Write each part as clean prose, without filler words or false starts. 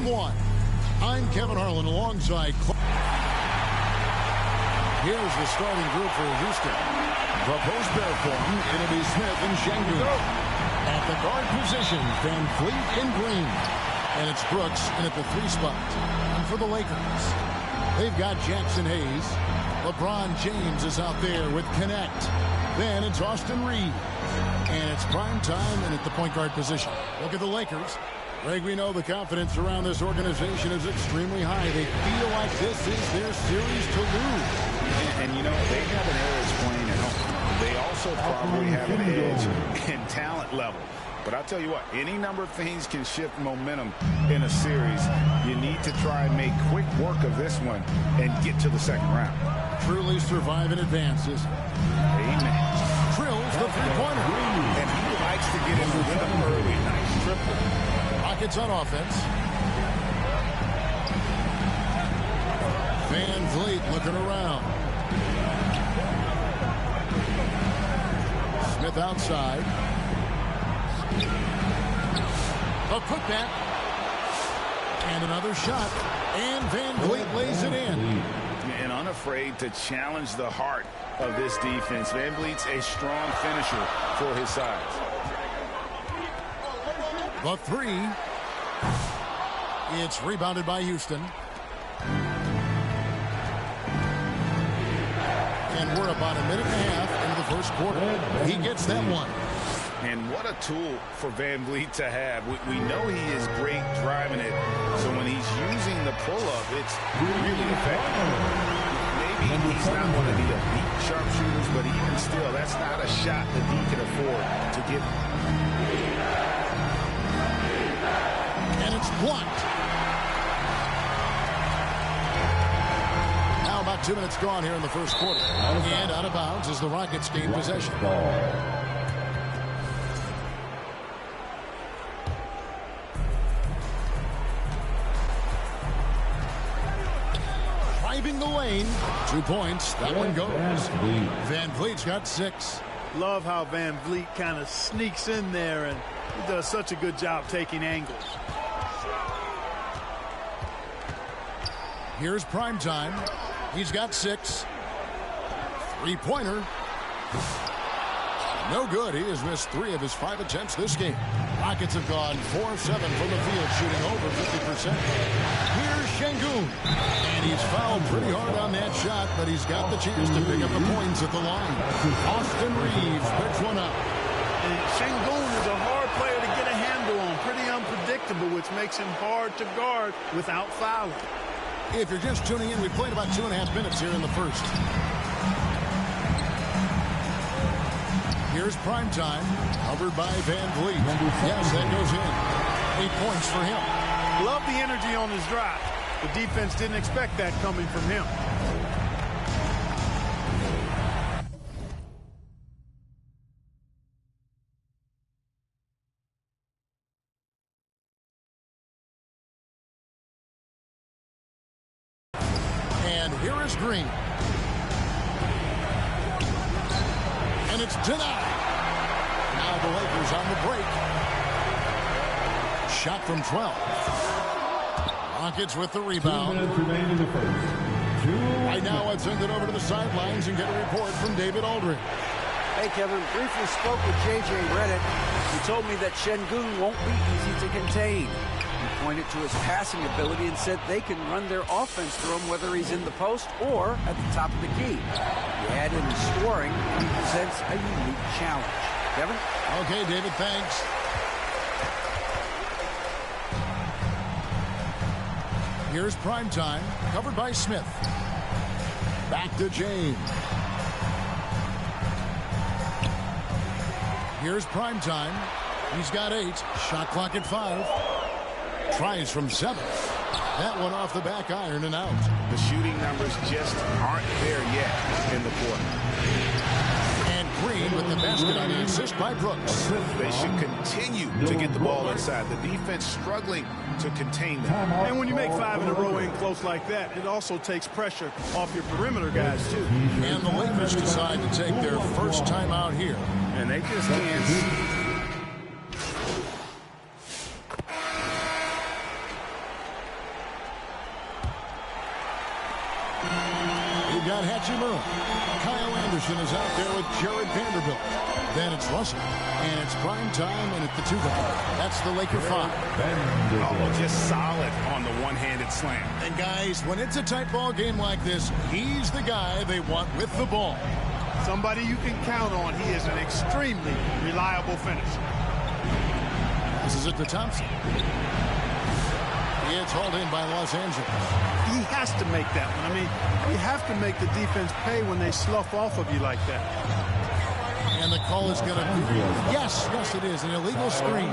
and 1. I'm Kevin Harlan alongside Clark. Here's the starting group for Houston. The post bear form, it'll be Smith and Şengün. At the guard position, Van Vliet in green. And it's Brooks in at the 3 spot. And for the Lakers, they've got Jackson Hayes. LeBron James is out there with Connect. Then it's Austin Reeves. And it's prime time and at the point guard position. Look at the Lakers. Greg, we know the confidence around this organization is extremely high. They feel like this is their series to lose. And you know, they have an edge playing at home. They also probably have an edge in talent level. But I'll tell you what, any number of things can shift momentum in a series. You need to try and make quick work of this one and get to the second round. Truly survive and advances. Amen. Drills the three-pointer. And he likes to get in the rhythm early. Nice triple. Rockets on offense. Van Vliet looking around. Smith outside. A putback. And another shot. And Van Vliet lays it in. And unafraid to challenge the heart of this defense. Van Vliet's a strong finisher for his size. The 3. It's rebounded by Houston. And we're about a minute and a half into the first quarter. He gets that one. And what a tool for Van Vliet to have. We know he is great driving it. So when he's using the pull-up, it's really effective. Maybe he's not one of the elite sharpshooters, but even still, that's not a shot that he can afford to give. And it's blocked. Now about 2 minutes gone here in the first quarter. And out of bounds as the Rockets gain possession. Driving the lane. 2 points. That one goes. Van Vliet's got 6. Love how Van Vliet kind of sneaks in there, and he does such a good job taking angles. Here's prime time. He's got 6. 3-pointer. No good. He has missed 3 of his 5 attempts this game. Rockets have gone 4 of 7 from the field, shooting over 50%. Here's Şengün. And he's fouled pretty hard on that shot, but he's got the chance to pick up the points at the line. Austin Reeves picks one up. And Şengün is a hard player to get a handle on. Pretty unpredictable, which makes him hard to guard without fouling. If you're just tuning in, we played about 2.5 minutes here in the first. Here's prime time, covered by Van Vliet. Yes, that goes in. 8 points for him. Love the energy on his drive. The defense didn't expect that coming from him. And here is Green. And it's denied. Now the Lakers on the break. Shot from 12. Rockets with the rebound. Right now, let's send it over to the sidelines and get a report from David Aldridge. Hey, Kevin, briefly spoke with J.J. Redick. He told me that Şengün won't be easy to contain. He pointed to his passing ability and said they can run their offense through him whether he's in the post or at the top of the key. You add in his scoring, and he presents a unique challenge. Kevin? Okay, David, thanks. Here's prime time, covered by Smith. Back to James. Here's prime time. He's got 8. Shot clock at 5. Tries from 7. That one off the back iron and out. The shooting numbers just aren't there yet in the quarter. And Green with the basket on the assist by Brooks. They should continue to get the ball inside. The defense struggling to contain them. And when you make 5 in a row in close like that, it also takes pressure off your perimeter guys, too. And the Lakers decide to take their first time out here. And they just can't. they've got Hachimura. Kyle Anderson is out there with Jared Vanderbilt. Then it's Russell. And it's prime time, and at the 2 guard. That's the Laker 5. Oh, just solid on the one-handed slam. And guys, when it's a tight ball game like this, he's the guy they want with the ball. Somebody you can count on. He is an extremely reliable finisher. This is it to Thompson. It's hauled in by Los Angeles. He has to make that one. I mean, you have to make the defense pay when they slough off of you like that. And the call is going to be, yes, it is, an illegal screen.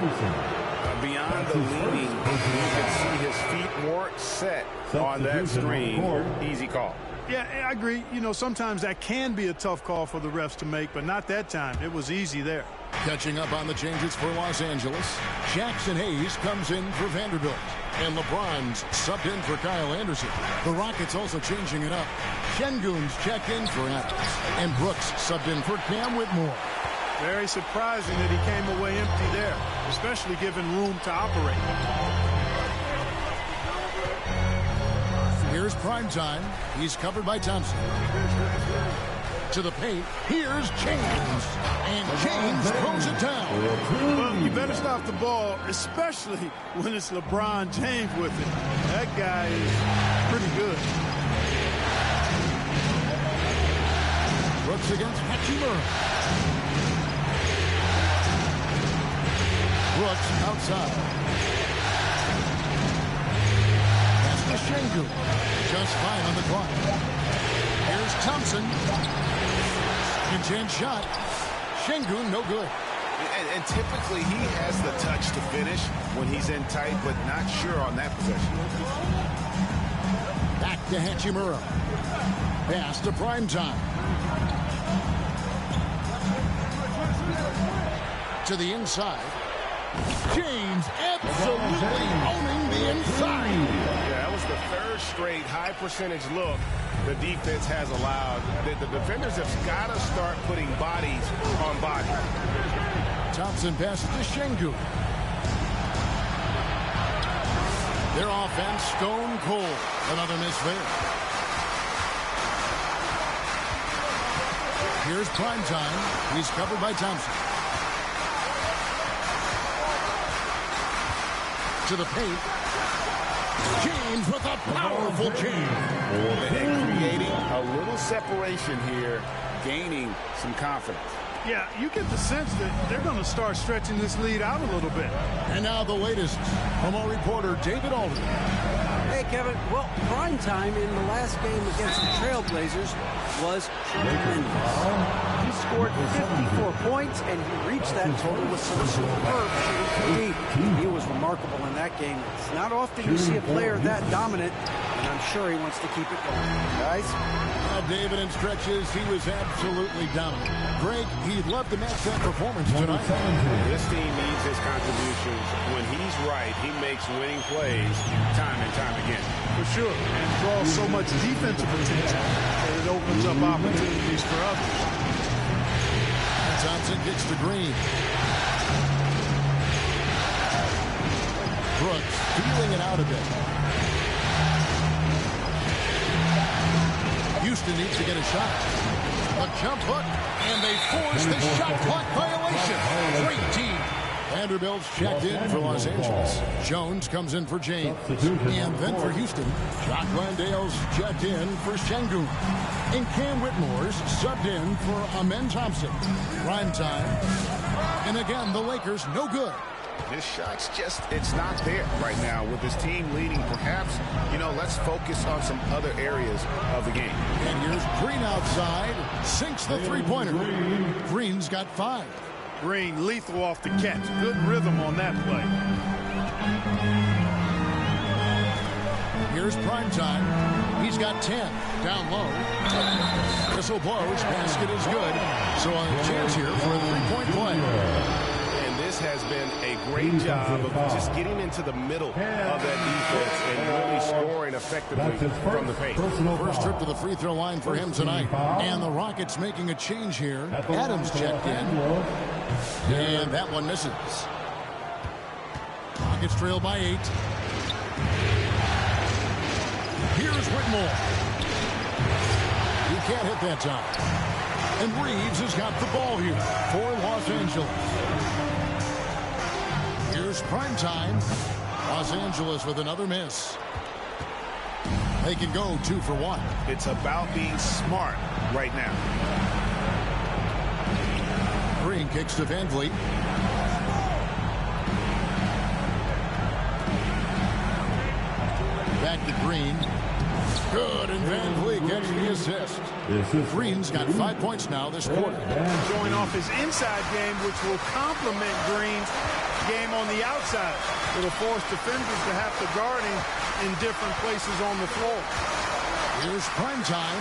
Beyond the leaning, you can see his feet weren't set on that screen. Easy call. Yeah, I agree. You know, sometimes that can be a tough call for the refs to make, but not that time. It was easy there. Catching up on the changes for Los Angeles, Jackson Hayes comes in for Vanderbilt. And LeBron's subbed in for Kyle Anderson. The Rockets also changing it up. Şengün's checked in for Adams. And Brooks subbed in for Cam Whitmore. Very surprising that he came away empty there, especially given room to operate. Here's primetime. He's covered by Thompson. To the paint. Here's James. And James throws it down. Well, you better stop the ball, especially when it's LeBron James with it. That guy is pretty good. Brooks against Hachimura. Brooks outside. That's the Şengün. Just fine on the clock. Here's Thompson. Chance shot. Şengün, no good. And typically he has the touch to finish when he's in tight, but not sure on that possession. Back to Hachimura. Pass to primetime. To the inside. James absolutely owning the inside. Yeah, that was the third straight high percentage look the defense has allowed. The defenders have got to start putting bodies on bodies. Thompson passes to Şengün. Their offense stone cold. Another miss there. Here's primetime. He's covered by Thompson. To the paint. James with a powerful jam. And creating a little separation here, gaining some confidence. Yeah, you get the sense that they're going to start stretching this lead out a little bit. And now the latest from our reporter, David Aldridge. Hey, Kevin. Well, prime time in the last game against the Trailblazers was tremendous. He scored 54 points, and he reached that total with some superb shooting from deep. He was remarkable in that game. It's not often you see a player that dominant, and I'm sure he wants to keep it going. Guys? David, in stretches, he was absolutely dominant. Greg, he'd love to match that performance tonight. This team needs his contributions. When he's right, he makes winning plays time and time again. For sure. And draws so much defensive attention that it opens up opportunities for others. And Thompson gets to Green. Brooks feeling it out a bit. Houston needs to get a shot. A jump hook, and they force the shot clock violation. Great team. Vanderbilt's checked in for Los Angeles. Jones comes in for James. And then for Houston, Jock Landale's checked in for Şengün. And Cam Whitmore's subbed in for Amen Thompson. Prime time. And again, the Lakers no good. His shot's just, it's not there right now with his team leading. Perhaps, let's focus on some other areas of the game. And here's Green outside. Sinks the three-pointer. Green's got 5. Green lethal off the catch. Good rhythm on that play. Here's primetime. He's got 10. Down low. Whistle blows. Basket is good. So a chance here for a three-point play. This has been a great job of just getting into the middle of that defense and really scoring effectively from the paint. First trip to the free throw line for him tonight. And the Rockets making a change here. Adams checked in. And that one misses. Rockets trail by 8. Here's Whitmore. can't hit that time. And Reeves has got the ball here for Los Angeles. Here's prime time. Los Angeles with another miss. They can go 2 for 1. It's about being smart right now. Green kicks to Van Vliet. Back to Green. Good, and Van Vliet gets the assist. Green's got 5 points now this quarter. Showing off his inside game, which will complement Green's game on the outside. It'll force defenders to have to guard him in different places on the floor. Here's prime time,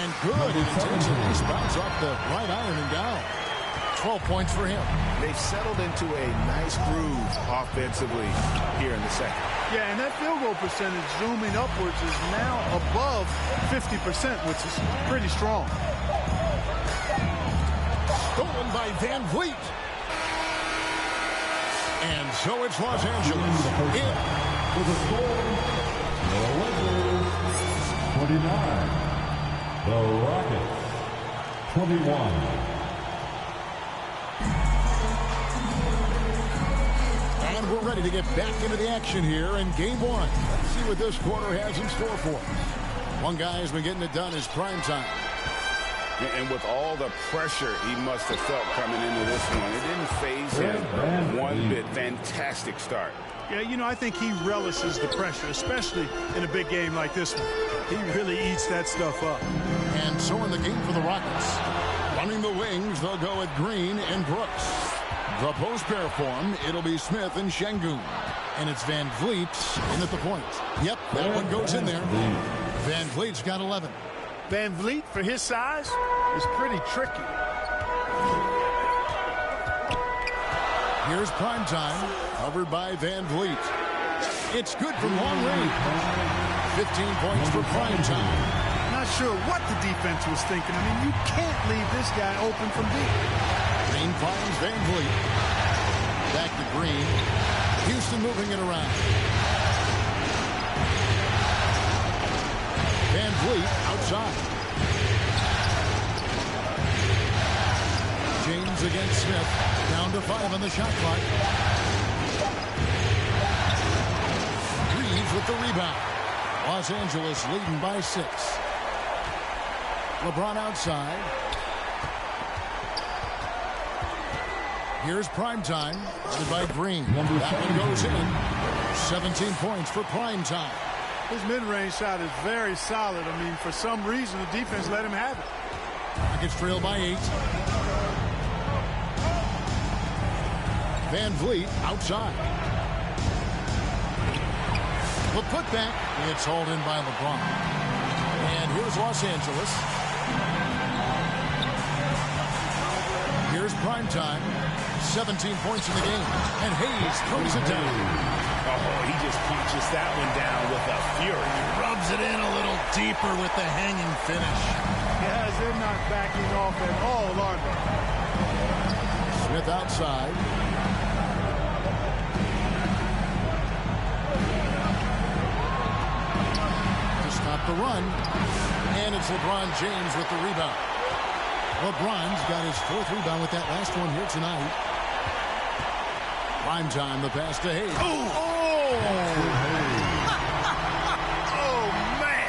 and good. And it takes a nice bounce off the right iron and down. 12 points for him. They've settled into a nice groove offensively here in the second. Yeah, and that field goal percentage zooming upwards is now above 50%, which is pretty strong. Stolen by Van Vliet. And so it's Los Angeles in. For the score, the Lakers 29, the Rockets 21. And we're ready to get back into the action here in game 1. Let's see what this quarter has in store for us. One guy has been getting it done is prime time. And with all the pressure he must have felt coming into this one, it didn't faze him one bit. Fantastic start. Yeah, you know, I think he relishes the pressure, especially in a big game like this one. He really eats that stuff up. And so in the game for the Rockets, running the wings, they'll go with Green and Brooks. The post pair form, it'll be Smith and Şengün. And it's Van Vliet in at the point. Yep, that one goes in there. Van Vliet's got 11. Van Vliet, for his size, is pretty tricky. Here's prime time, covered by Van Vliet. It's good from long range. 15 points for prime time. Not sure what the defense was thinking. I mean, you can't leave this guy open from deep. Green finds Van Vliet. Back to Green. Houston moving it around. Van Vliet outside. James against Smith. Down to 5 on the shot clock. Reeves with the rebound. Los Angeles leading by 6. LeBron outside. Here's prime time, led by Green. That one goes in. 17 points for prime time. His mid-range shot is very solid. I mean, for some reason, the defense let him have it. Rockets trail by 8. Van Vliet outside. The putback. It's hauled in by LeBron. And here's Los Angeles. Here's prime time. 17 points in the game. And Hayes throws it down. Oh, he just punches that one down with a fury. Rubs it in a little deeper with the hanging finish. Yes, they're not backing off at all, are they? Smith outside. To stop the run. And it's LeBron James with the rebound. LeBron's got his 4th rebound with that last one here tonight. Prime time, the pass to Hayes. Oh, man.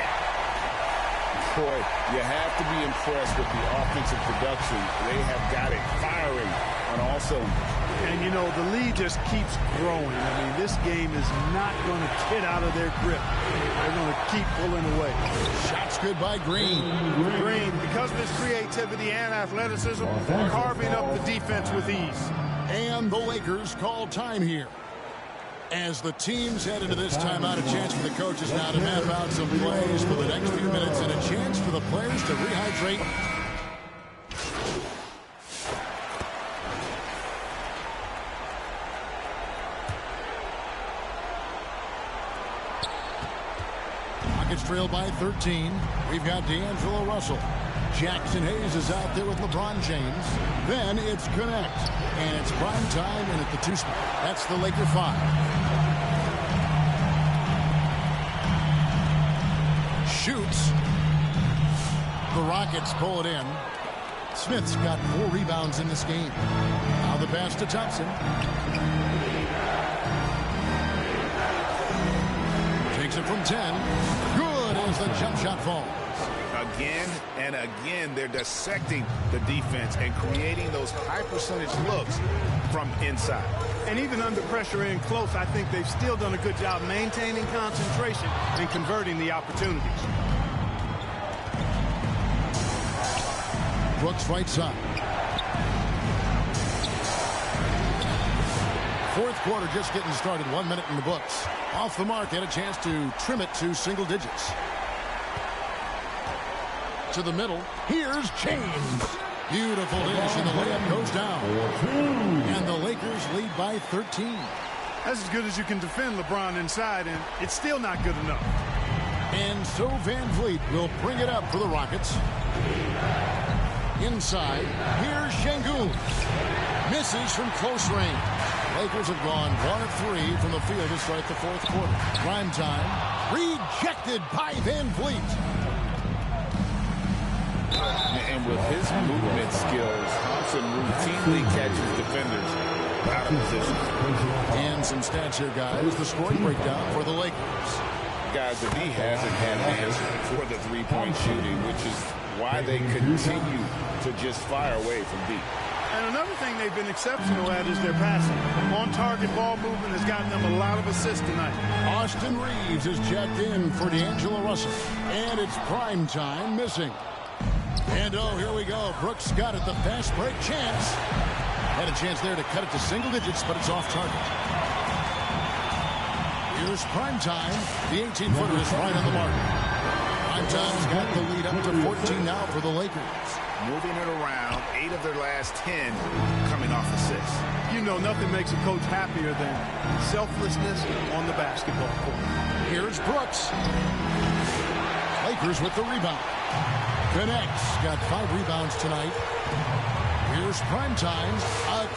Boy, you have to be impressed with the offensive production. They have got it firing on all cylinders. And, you know, the lead just keeps growing. I mean, this game is not going to get out of their grip. They're going to keep pulling away. Shots good by Green. Green, because of his creativity and athleticism, carving up the defense with ease. And the Lakers call time here. As the teams head into this timeout, a chance for the coaches now to map out some plays for the next few minutes and a chance for the players to rehydrate. Rockets trail by 13. We've got D'Angelo Russell. Jackson Hayes is out there with LeBron James. Then it's Connect. And it's prime time and at the 2 spot. That's the Laker 5. Shoots. The the Rockets pull it in. Smith's got 4 rebounds in this game. Now the pass to Thompson. Takes it from 10. Good as the jump shot falls. Again and again, they're dissecting the defense and creating those high percentage looks from inside. And even under pressure in close, I think they've still done a good job maintaining concentration and converting the opportunities. Brooks right side. Fourth quarter just getting started. 1 minute in the books. Off the mark, had a chance to trim it to single digits. To the middle. Here's James. Beautiful dish, and the layup goes down. And the Lakers lead by 13. That's as good as you can defend LeBron inside, and it's still not good enough. And so Van Vliet will bring it up for the Rockets. Inside, here's Şengün. Misses from close range. Lakers have gone 1 of 3 from the field to start the fourth quarter. Prime time. Rejected by Van Vliet. And with his movement skills, Thompson routinely catches defenders out of position. And some stats here, guys. The scoring breakdown for the Lakers. Guys, if he hasn't had hands for the three-point shooting, which is why they continue to just fire away from deep. And another thing they've been exceptional at is their passing. On-target ball movement has gotten them a lot of assists tonight. Austin Reeves is checked in for D'Angelo Russell. And it's prime time missing. And oh, here we go. Brooks got it. The fast break chance. Had a chance there to cut it to single digits, but it's off target. Here's prime time. The 18-footer is right on the mark. Prime time's got the lead up to 14 now for the Lakers. Moving it around, 8 of their last 10 coming off assists. You know, nothing makes a coach happier than selflessness on the basketball court. Here's Brooks. Lakers with the rebound. Connects. Got 5 rebounds tonight. Here's prime time.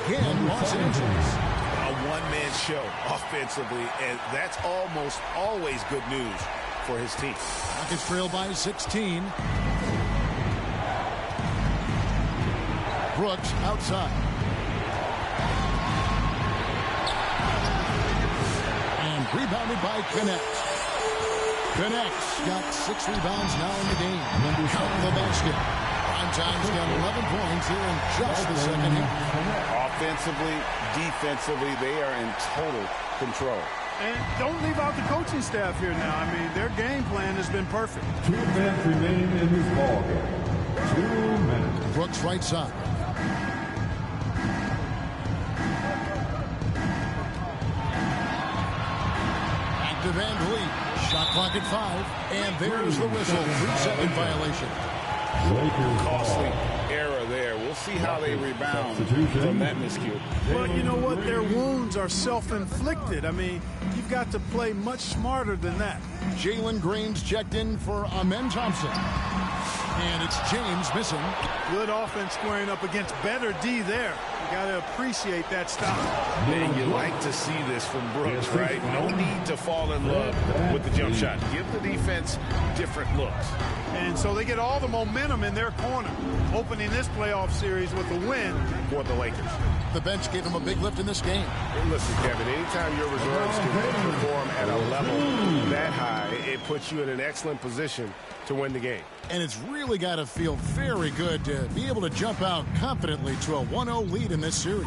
Again, Los Angeles. A one-man show offensively, and that's almost always good news for his team. Rockets trail by 16. Brooks outside. And rebounded by Connect. Connects got 6 rebounds now in the game. Count the basket. Prime time's got 11 points here in just the second half. Offensively, defensively, they are in total control. And don't leave out the coaching staff here now. I mean, their game plan has been perfect. 2 minutes remain in this ballgame. 2 minutes. Brooks right side. Back to Van Vliet. Shot clock at 5. And there's the whistle. 3-second violation. Costly error there. We'll see how they rebound from that miscue. Well, you know what? Their wounds are self-inflicted. I mean, you've got to play much smarter than that. Jalen Green's checked in for Amen Thompson. And it's James missing. Good offense squaring up against better D there. You got to appreciate that stop. And you like to see this from Brooks, right? No need to fall in love with the jump shot. Give the defense different looks. And so they get all the momentum in their corner, opening this playoff series with a win for the Lakers. The bench gave him a big lift in this game. And listen, Kevin, anytime your reserves can perform at a level that high, it puts you in an excellent position to win the game. And it's really got to feel very good to be able to jump out confidently to a 1-0 lead in this series.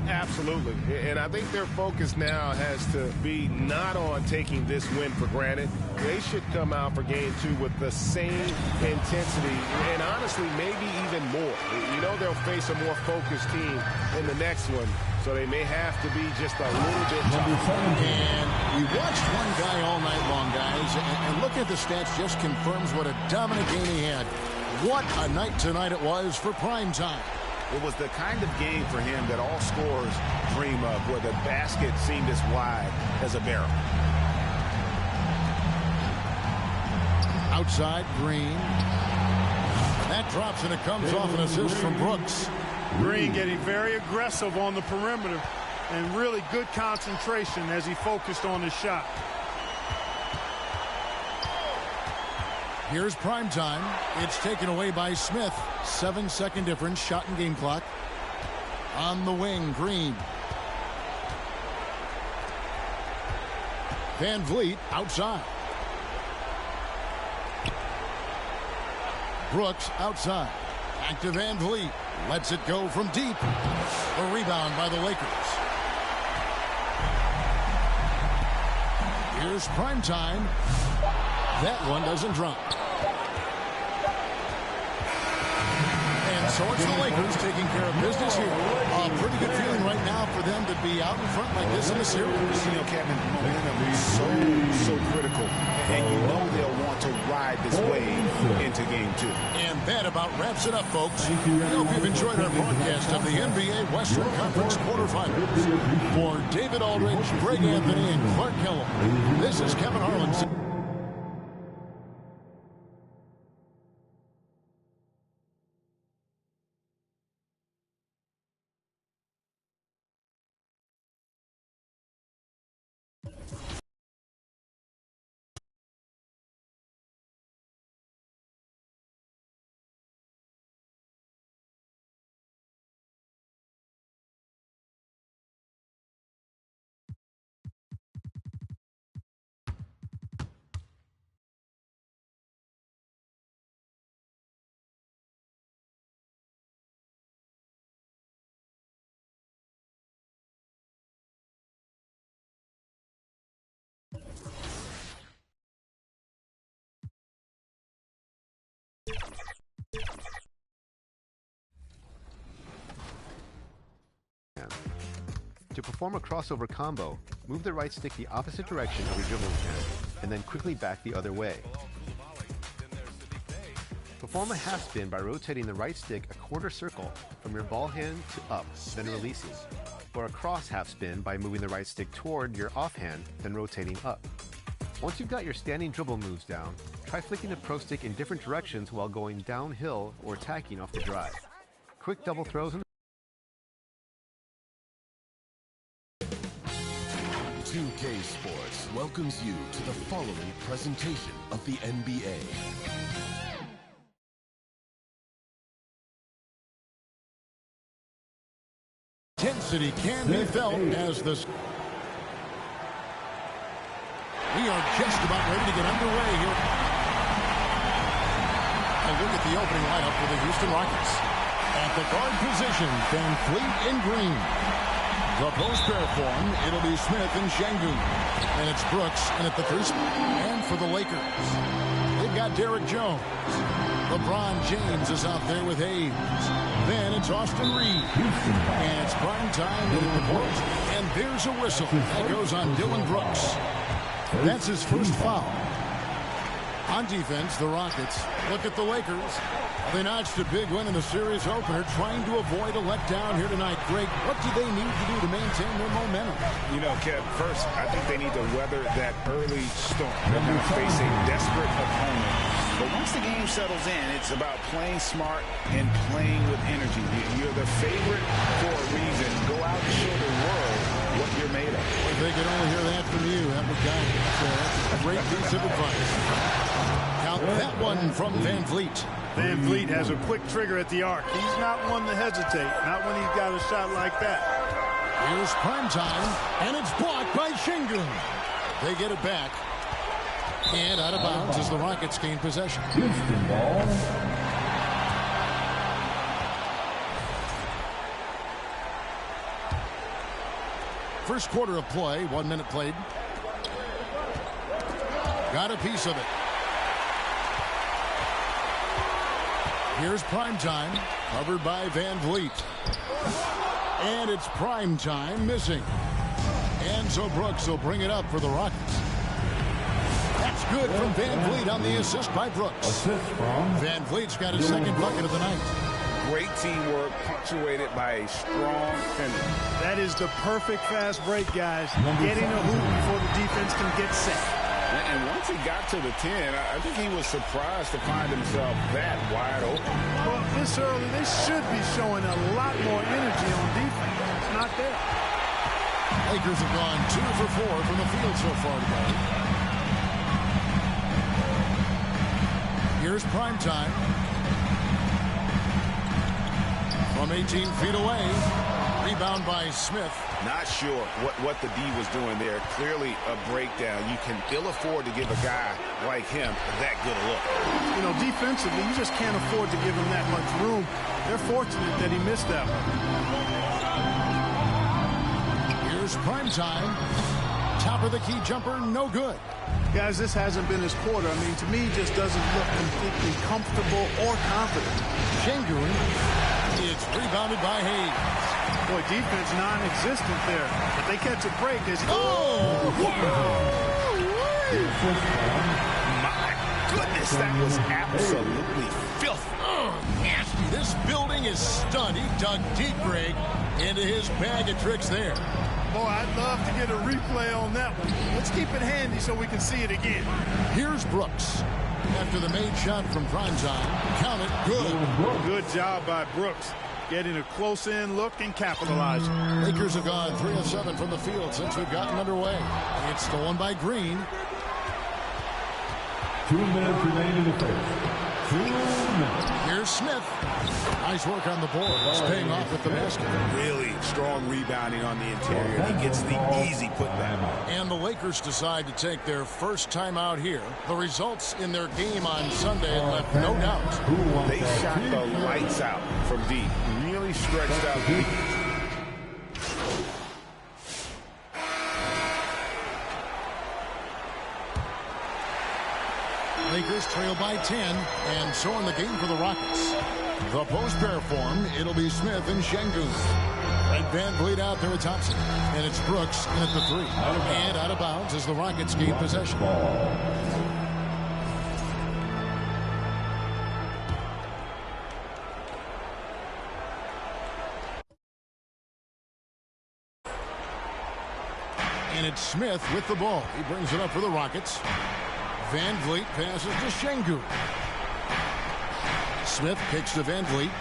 Absolutely. And I think their focus now has to be not on taking this win for granted. They should come out for game 2 with the same intensity and honestly maybe even more. You know they'll face a more focused team in the next one, so they may have to be just a little bit tougher. And we watched one guy all night long, guys, and look at the stats just confirms what a dominant game he had. What a night tonight it was for prime time. It was the kind of game for him that all scorers dream of, where the basket seemed as wide as a barrel. Outside, Green. That drops, and it comes off an assist from Brooks. Green getting very aggressive on the perimeter and really good concentration as he focused on his shot. Here's prime time. It's taken away by Smith. 7-second difference, shot and game clock. On the wing, Green. Van Vliet outside. Brooks outside. Back to Van Vliet. Lets it go from deep. A rebound by the Lakers. Here's prime time. That one doesn't drop. And so it's the Lakers taking care of business here. A pretty good feeling right now for them to be out in front like this in the series. You know, Kevin, momentum is so critical. And you know they'll want to ride this wave into game 2. And that about wraps it up, folks. I hope you've enjoyed our broadcast of the NBA Western Conference quarterfinals. For David Aldridge, Greg Anthony, and Clark Kellogg, this is Kevin Harlan. To perform a crossover combo, move the right stick the opposite direction of your dribbling hand, and then quickly back the other way. Perform a half spin by rotating the right stick a quarter circle from your ball hand to up, then releasing. Or a cross half spin by moving the right stick toward your offhand, then rotating up. Once you've got your standing dribble moves down, try flicking the pro stick in different directions while going downhill or attacking off the drive. Quick double throws in 2K Sports welcomes you to the following presentation of the NBA. Intensity can be felt as the... We are just about ready to get underway here. A look at the opening lineup for the Houston Rockets. At the guard position, Van Fleet in green. The post pair form, it'll be Smith and Şengün. And it's Brooks in at the 3 spot. And for the Lakers, they've got Derrick Jones. LeBron James is out there with Hayes. Then it's Austin Reeves. And it's prime time in the post. And there's a whistle. That goes on Dylan Brooks. That's his first foul. On defense, the Rockets look at the Lakers. They notched a big win in the series opener, trying to avoid a letdown here tonight. Greg, what do they need to do to maintain their momentum? You know, Kev, first, I think they need to weather that early storm. They're going to face a desperate opponent. But once the game settles in, it's about playing smart and playing with energy. You're the favorite for a reason. Go out and show the world what you're made of. If they could only hear that from you, that would guide you. That's a great piece of advice. Count that one from Van Vliet. Van Vliet has a quick trigger at the arc. He's not one to hesitate, not when he's got a shot like that. Here's prime time, and it's blocked by Şengün. They get it back. And out of bounds as the Rockets gain possession. Houston ball. First quarter of play, 1 minute played. Got a piece of it. Here's prime time, covered by Van Vliet. And it's prime time missing. And so Brooks will bring it up for the Rockets. That's good from Van Vliet on the assist by Brooks. Assist from Van Vliet's got his second bucket of the night. Great teamwork punctuated by a strong finish. That is the perfect fast break, guys. Getting a hoop before the defense can get set. And once he got to the 10, I think he was surprised to find himself that wide open. Well, this early, they should be showing a lot more energy on defense. It's not there. Lakers have gone 2 for 4 from the field so far today. Here's prime time. From 18 feet away. Rebound by Smith. Not sure what the D was doing there. Clearly a breakdown. You can ill afford to give a guy like him that good a look. You know, defensively, you just can't afford to give him that much room. They're fortunate that he missed that one. Here's prime time. Top of the key jumper, no good. Guys, this hasn't been his quarter. I mean, to me, he just doesn't look completely comfortable or confident. Şengün. It's rebounded by Hayes. Boy, defense non-existent there. If they catch a break, it's... Oh! My goodness, that was absolutely filthy. Nasty. This building is stunned. He dug deep, Greg, into his bag of tricks there. Boy, I'd love to get a replay on that one. Let's keep it handy so we can see it again. Here's Brooks. After the made shot from prime time. Count it. Good. Good job by Brooks. Getting a close-in look and capitalizing. Lakers have gone 3 of 7 from the field since we've gotten underway. It's stolen by Green. 2 minutes remaining in the first. 2 minutes. Here's Smith. Nice work on the board. It's paying off with the basket. Really strong rebounding on the interior. He gets the easy putback. And the Lakers decide to take their first time out here. The results in their game on Sunday left no doubt. They shot the lights out from deep. Really stretched out deep. Lakers trail by 10, and so in the game for the Rockets. The post-pair form, it'll be Smith and Şengün. Red Van Vliet out there with Thompson. And it's Brooks in at the 3. And out of bounds as the Rockets gain possession. And it's Smith with the ball. He brings it up for the Rockets. Van Vliet passes to Şengün. Smith kicks to Van Vliet.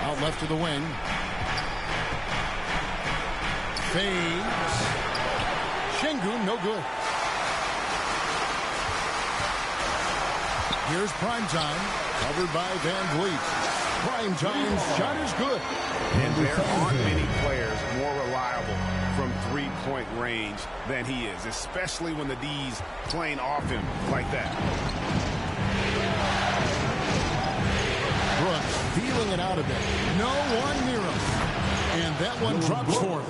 Out left to the wing. Fades. Şengün, no good. Here's prime time, covered by Van Vliet. Prime time's shot is good. And there aren't many players more reliable from three-point range than he is, especially when the D's playing off him like that. Brooks feeling it out a bit. No one near him. And that one drops forth.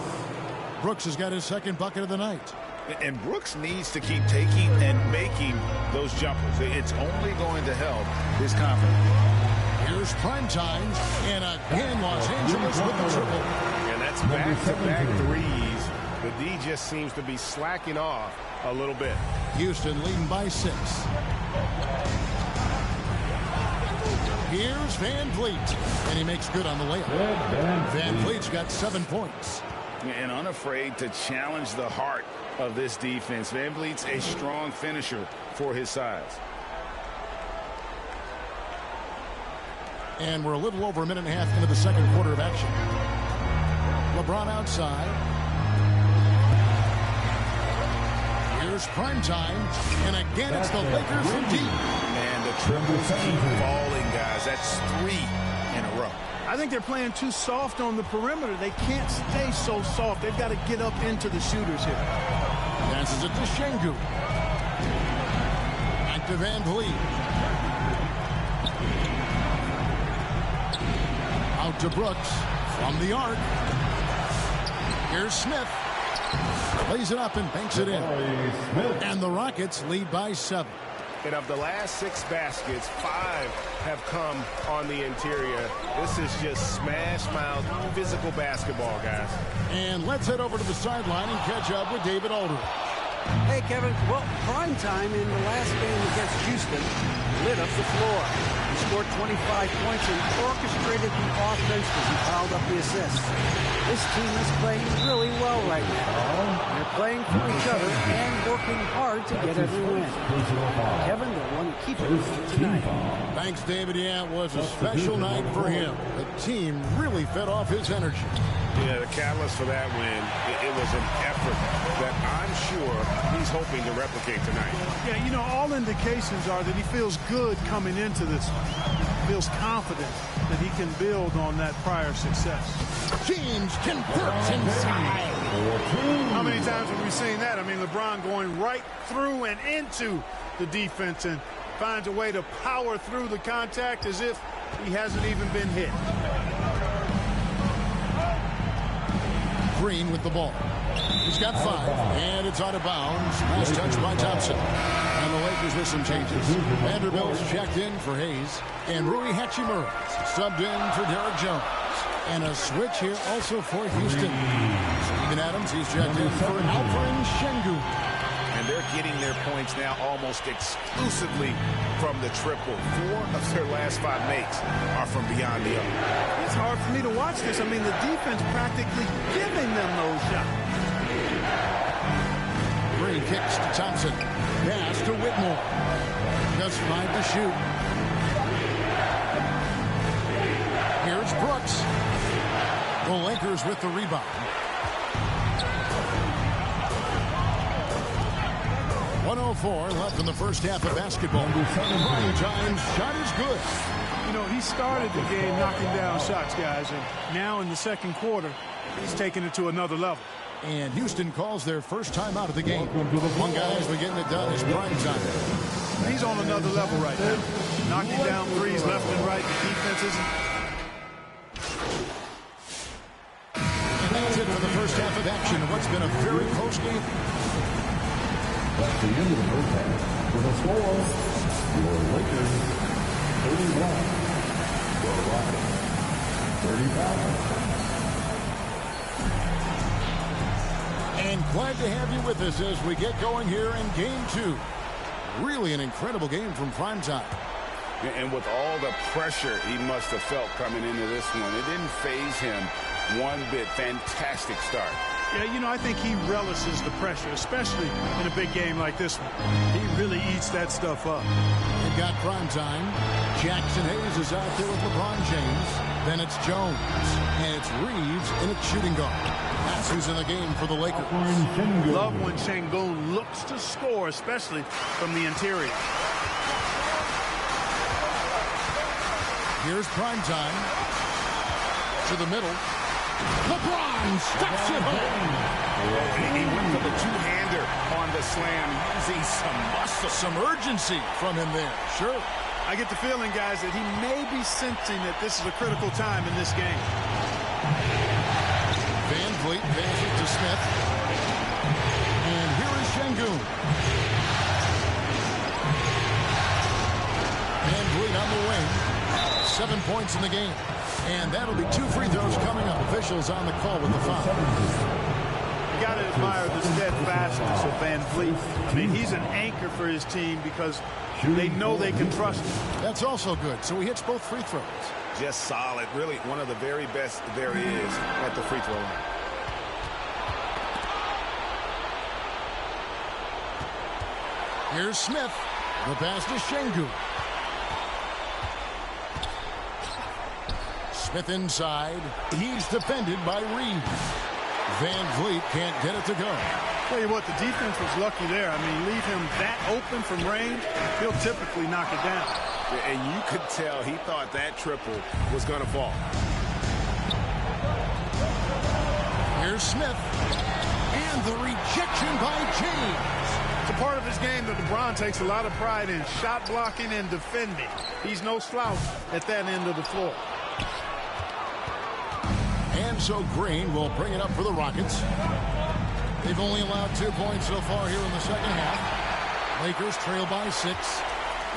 Brooks has got his second bucket of the night. And Brooks needs to keep taking and making those jumpers. It's only going to help his confidence. Here's prime time, and again Los Angeles with the triple. And that's back-to-back threes. The D just seems to be slacking off a little bit. Houston leading by 6. Here's Van Vliet, and he makes good on the layup. Van Vliet's got 7 points. And unafraid to challenge the heart of this defense. Van Vliet's a strong finisher for his size. And we're a little over a minute and a half into the second quarter of action. LeBron outside. Here's prime time, and again it's the Lakers from deep. And the triples keep falling, guys. That's 3 in a row. I think they're playing too soft on the perimeter. They can't stay so soft. They've got to get up into the shooters here. Passes it to Şengün. Back to Van Vliet. Out to Brooks from the arc. Here's Smith. Plays it up and banks it in. And the Rockets lead by 7. And of the last 6 baskets, 5 have come on the interior. This is just smash-mouth physical basketball, guys. And let's head over to the sideline and catch up with David Aldridge. Hey, Kevin. Well, prime time in the last game against Houston lit up the floor. He scored 25 points and orchestrated the offense as he piled up the assists. This team is playing really well right now. They're playing for each other and working hard to get every win. Kevin, they'll want to keep it tonight. Thanks, David. Yeah, it was a special night for him. The team really fed off his energy. Yeah, the catalyst for that win, it was an effort that I'm sure he's hoping to replicate tonight. Yeah, you know, all indications are that he feels good coming into this one. Feels confident that he can build on that prior success. James converts inside. How many times have we seen that? I mean, LeBron going right through and into the defense and finds a way to power through the contact as if he hasn't even been hit. Green with the ball. He's got 5, and it's out of bounds. Nice touch by Thompson. And the Lakers with some changes. Vanderbilt's checked in for Hayes, and Rui Hachimura subbed in for Derek Jones. And a switch here also for Houston. Steven Adams, he's checked in for Alperen Şengün. And they're getting their points now almost exclusively from the triple. 4 of their last 5 makes are from beyond the arc. It's hard for me to watch this. I mean, the defense practically giving them those shots. Green kicks to Thompson. Pass to Whitmore. Just 5 to shoot. Here's Brooks. The Lakers with the rebound. 1:04 left in the first half of basketball. Prime Time's shot is good. You know, he started the game knocking down shots, guys, and now in the second quarter, he's taking it to another level. And Houston calls their first time out of the game. One guy has been getting it done is Prime Time. He's on another level right now. Knocking down threes left and right. The defense isn't. And that's it for the first half of action in what's been a very close game. That's the end of the first half. With a score, your Lakers 31, your Rockets 35. And glad to have you with us as we get going here in Game 2. Really an incredible game from Prime Time. And with all the pressure he must have felt coming into this one, it didn't faze him one bit. Fantastic start. Yeah, you know, I think he relishes the pressure, especially in a big game like this one. He really eats that stuff up. They've got Prime Time. Jackson Hayes is out there with LeBron James. Then it's Jones. And it's Reeves in its shooting guard. That's who's in the game for the Lakers. Love when Şengün looks to score, especially from the interior. Here's Prime Time. To the middle. LeBron steps it home. He went for the two-hander on the slam, using some muscle. Some urgency from him there. Sure. I get the feeling, guys, that he may be sensing that this is a critical time in this game. Van Vliet passes to Smith. And here is Şengün. Van Vliet on the wing. 7 points in the game. And that'll be 2 free throws coming up. Officials on the call with the foul. You got to admire the steadfastness of Van Vliet. I mean, he's an anchor for his team because they know they can trust him. That's also good. So he hits both free throws. Just solid. Really one of the very best there is at the free throw line. Here's Smith. The pass to Şengün. Smith inside. He's defended by Reeves. Van Vliet can't get it to go. Tell you what, the defense was lucky there. I mean, leave him that open from range, he'll typically knock it down. And you could tell he thought that triple was going to fall. Here's Smith. And the rejection by James. It's a part of his game that LeBron takes a lot of pride in, shot blocking and defending. He's no slouch at that end of the floor. And so Green will bring it up for the Rockets. They've only allowed 2 points so far here in the second half. Lakers trail by 6.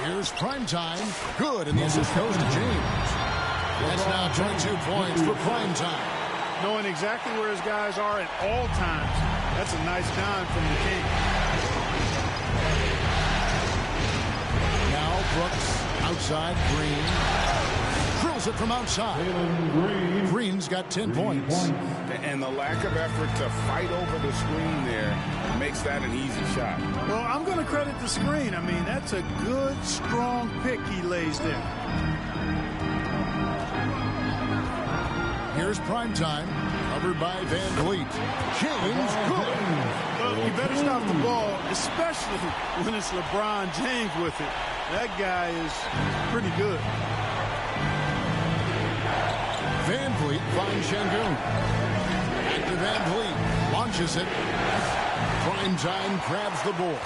Here's Prime Time. Good, and the assist goes to James. That's now 22 points for Prime Time. Knowing exactly where his guys are at all times, that's a nice dime from the king. Now Brooks outside Green. Drills it from outside. Green's got 10 points. And the lack of effort to fight over the screen there makes that an easy shot. Well, I'm going to credit the screen. I mean, that's a good, strong pick he lays there. Here's Prime Time. Covered by Van Vliet. James, good. Well, you better stop the ball, especially when it's LeBron James with it. That guy is pretty good. Van Vliet finds Şengün. Back to Van Vliet. Launches it. Prime time grabs the ball.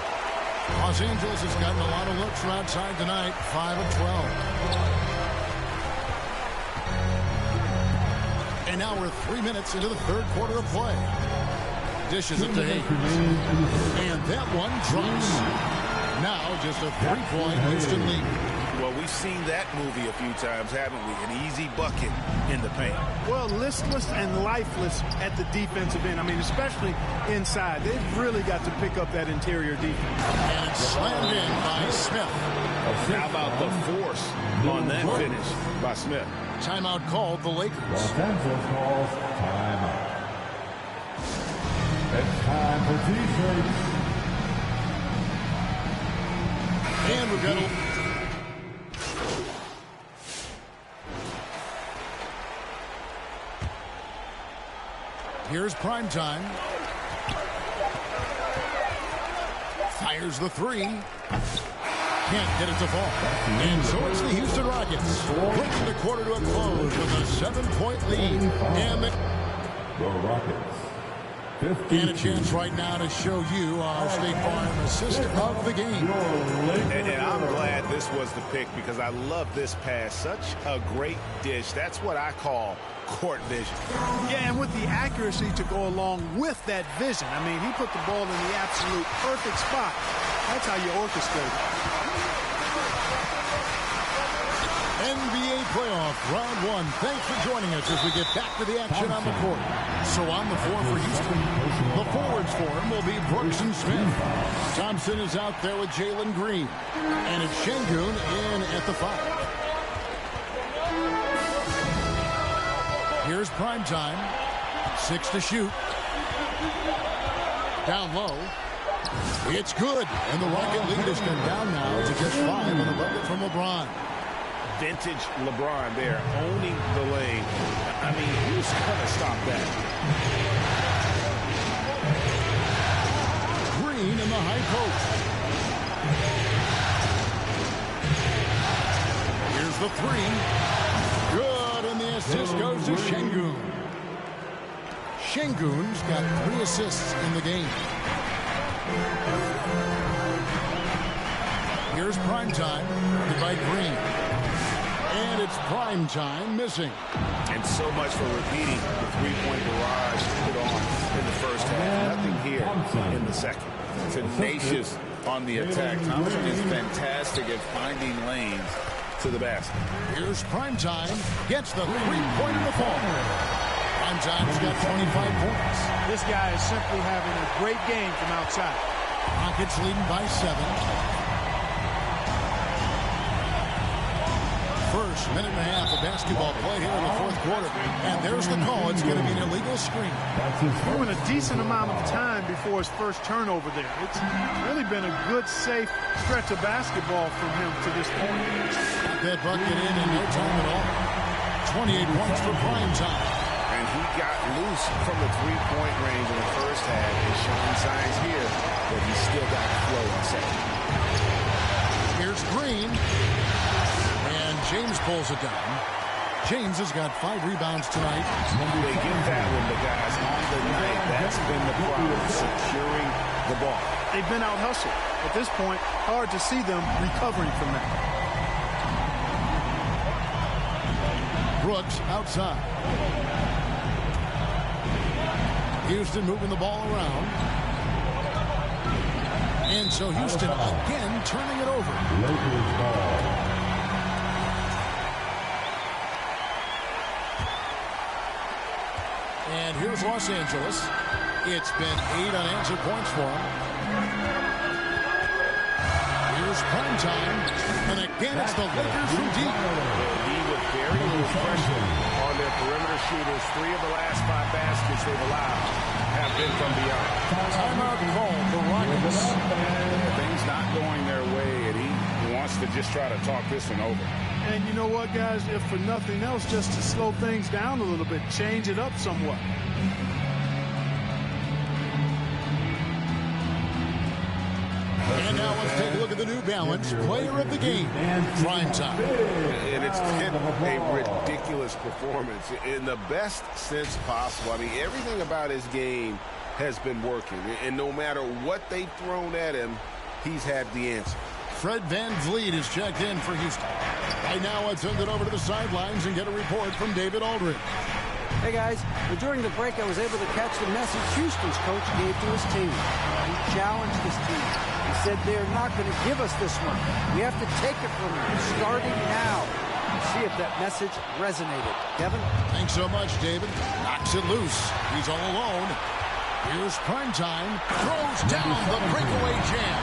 Los Angeles has gotten a lot of looks from outside tonight. 5 of 12. And now we're 3 minutes into the third quarter of play. Dishes it to Hayes. And that one drops. Now just a 3-point Houston lead. Well, we've seen that movie a few times, haven't we? An easy bucket in the paint. Well, listless and lifeless at the defensive end. I mean, especially inside. They've really got to pick up that interior defense. And it's slammed in by Smith. How about the force on that finish by Smith? Timeout called the Lakers. Los Angeles calls timeout. It's time for T-shirts. And we've got here's prime time. Fires the three. Can't get it to fall. And so it's the Houston Rockets. Bringing the quarter to a close with a 7-point lead. And the Rockets. And a chance right now to show you our State Farm assistant of the game. And I'm glad this was the pick because I love this pass. Such a great dish. That's what I call court vision. Yeah, and with the accuracy to go along with that vision. I mean, he put the ball in the absolute perfect spot. That's how you orchestrate it. NBA playoff round 1. Thanks for joining us as we get back to the action on the court. So on the floor for Houston, the forwards for him will be Brooks and Smith. Thompson is out there with Jalen Green. And it's Şengün in at the 5. Here's prime time. 6 to shoot. Down low. It's good. And the Rocket lead has come down now to just 5 on the bucket from LeBron. Vintage LeBron there, owning the lane. I mean, who's going to stop that? Green in the high post. Here's the 3. Good, and the assist goes to Şengün. Şengün's got 3 assists in the game. Here's prime time by Green. And it's prime time missing. And so much for repeating the three-point barrage put on in the first half. Nothing here in the second. Tenacious on the attack. Thompson is fantastic at finding lanes to the basket. Here's prime time. Gets the three-point in the fall. Prime time's got 25 points. This guy is simply having a great game from outside. Rockets leading by 7. First minute and a half of basketball play here in the fourth quarter. And there's the call. It's going to be an illegal screen. Doing a decent amount of time before his first turnover there. It's really been a good, safe stretch of basketball from him to this point. That bucket in no time at all. 28 points for prime time. And he got loose from the three-point range in the first half. He's showing signs here that he's still got flow in second. Here's Green. James pulls it down. James has got 5 rebounds tonight. They get that one, but guys, on the night, that's been the problem, securing the ball. They've been out-hustled. At this point, hard to see them recovering from that. Brooks outside. Houston moving the ball around. And so Houston again turning it over. Lakers ball. And here's Los Angeles. It's been 8 unanswered points for them. Here's prime time. And again, it's the Lakers from deep. They'll lead with very little pressure on their perimeter shooters. 3 of the last 5 baskets they've allowed have been from beyond. Timeout call for Rockets. Things not going their way, and he wants to just try to talk this one over. And you know what, guys? If for nothing else, just to slow things down a little bit, change it up somewhat. the New Balance Player of the Game, Prime Time. And it's been a ridiculous performance in the best sense possible. I mean, everything about his game has been working. And no matter what they've thrown at him, he's had the answer. Fred VanVleet is checked in for Houston. Right now, let's send it over to the sidelines and get a report from David Aldridge. Hey guys, during the break I was able to catch the message Houston's coach gave to his team. He challenged his team. He said they're not going to give us this one. We have to take it from them, starting now. See if that message resonated. Kevin? Thanks so much, David. Knocks it loose. He's all alone. Here's Primetime. Throws down the breakaway jam.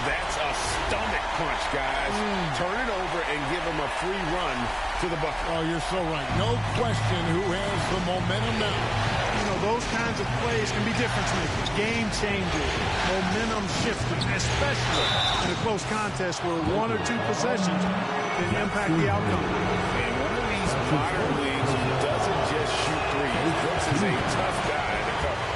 That's a stomach punch, guys. Turn it over and give him a free run to the bucket. Oh, you're so right. No question who has the momentum now. You know, those kinds of plays can be difference makers, game changers, momentum shifters, especially in a close contest where one or two possessions can impact the outcome. In one of these modern leagues, he doesn't just shoot threes. This is a tough guy to cover.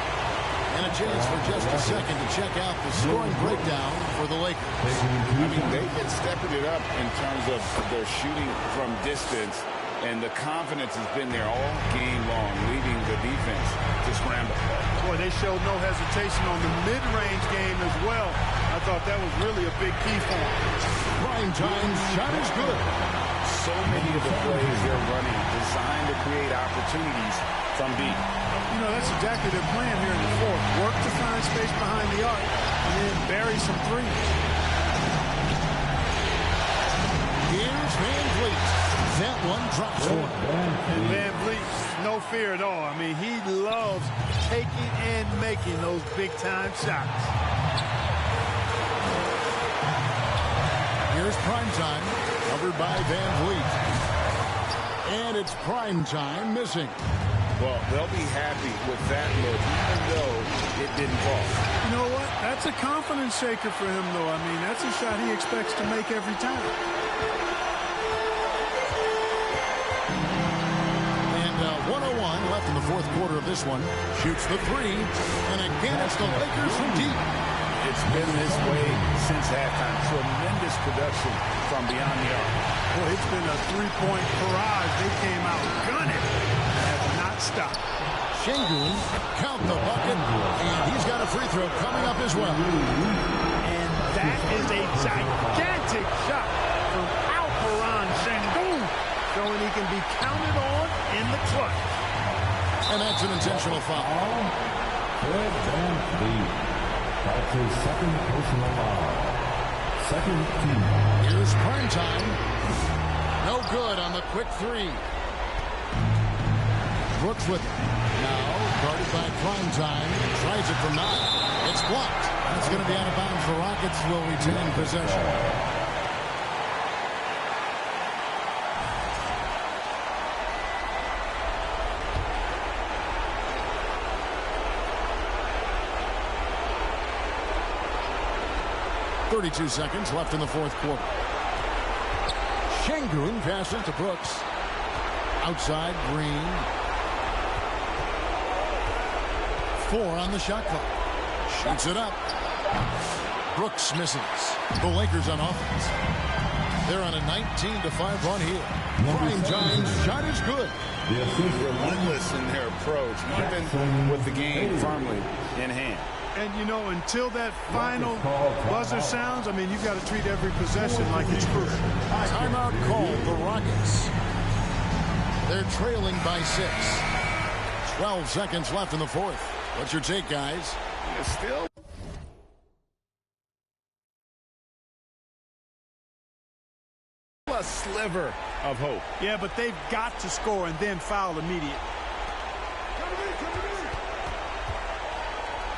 And a chance for just a second to check out the scoring breakdown for the Lakers. I mean, they've been stepping it up in terms of their shooting from distance, and the confidence has been there all game long, leading the defense to scramble. Boy, they showed no hesitation on the mid-range game as well. I thought that was really a big key for them. Primetime's shot is good. So many of the plays they're running designed to create opportunities from deep. You know, that's exactly their plan here in the fourth. Work to find space behind the arc and then bury some threes. Here's VanVleet. That one drops for him. And VanVleet, no fear at all. I mean, he loves taking and making those big-time shots. Here's Primetime, covered by VanVleet. And it's Primetime missing. Well, they'll be happy with that look, even though it didn't fall. You know what? That's a confidence shaker for him, though. I mean, that's a shot he expects to make every time. And 101 left in the fourth quarter of this one. Shoots the three. And again, it's the Lakers from deep. It's been this way since halftime. Tremendous production from beyond the arc. Well, it's been a three-point barrage. They came out gunning. Have not stopped. Şengün, count the bucket, and he's got a free throw coming up as well. And that is a gigantic shot from Alperen Şengün, showing he can be counted on in the clutch. And that's an intentional foul. Fred VanVleet. That's his second personal foul. Second team. Here's Primetime. No good on the quick three. Brooks with it. Now guarded by Primetime. Tries it from 9. It's blocked. And it's going to be out of bounds. The Rockets will retain possession. .32 seconds left in the fourth quarter. Şengün passes to Brooks. Outside, Green. 4 on the shot clock. Shoots it up. Brooks misses. The Lakers on offense. They're on a 19-5 run here. Primetime's shot is good. Relentless in their approach, even with the game firmly in hand. And, you know, until that final buzzer sounds, I mean, you've got to treat every possession like it's crucial. Timeout called the Rockets. They're trailing by 6. 12 seconds left in the fourth. What's your take, guys? It's still a sliver of hope. Yeah, but they've got to score and then foul immediately.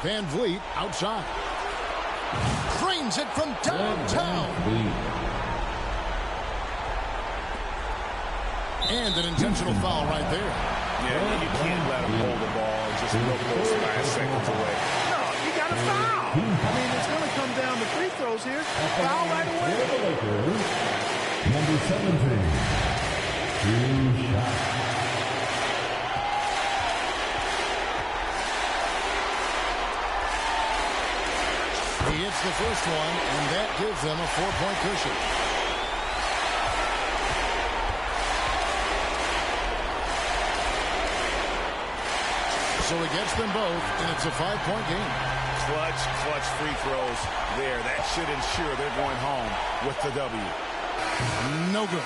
VanVleet outside. Cranes it from downtown. And an intentional foul right there. Yeah, you can't let him hold the ball just real close 5 seconds away. No, you got to foul. I mean, it's going to come down to free throws here. Foul right away. Number 17. 2 shots. He hits gets the first one, and that gives them a 4-point cushion. So he gets them both, and it's a 5-point game. Clutch free throws there. That should ensure they're going home with the W. No good.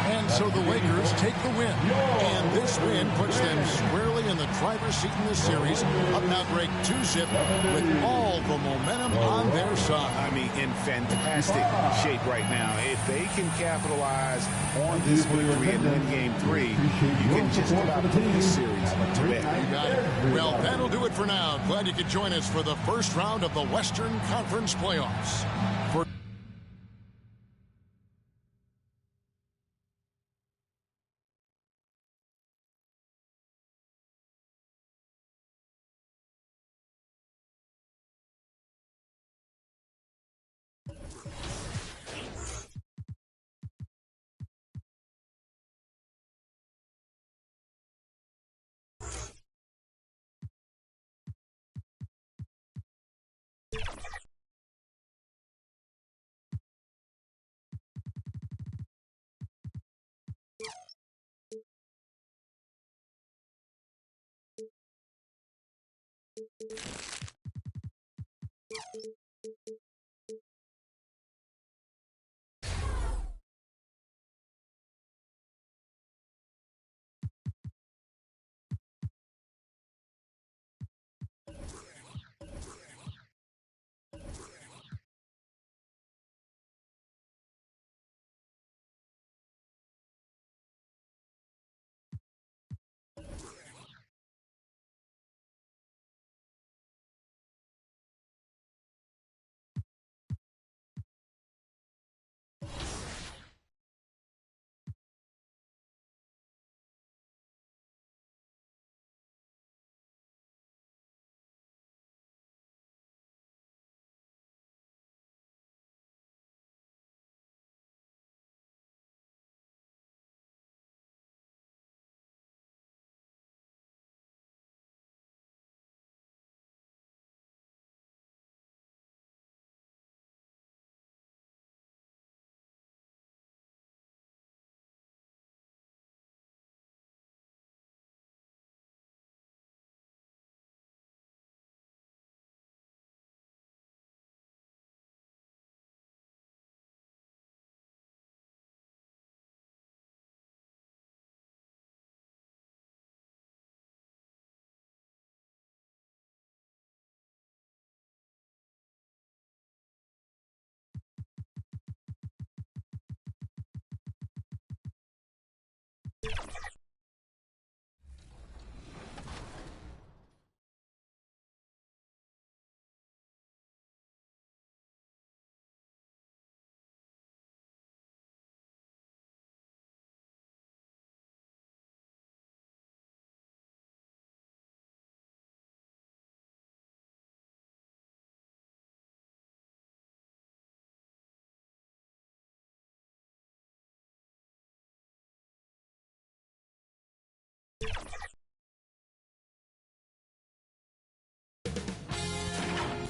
And so the Lakers take the win. And this win puts them squarely in the driver's seat in this series. Up now, Greg, 2-zip with all the momentum on their side. I mean, in fantastic shape right now. If they can capitalize on this victory and win Game 3, you can just about put this series to bed. You got it. Well, that'll do it for now. Glad you could join us for the first round of the Western Conference playoffs. For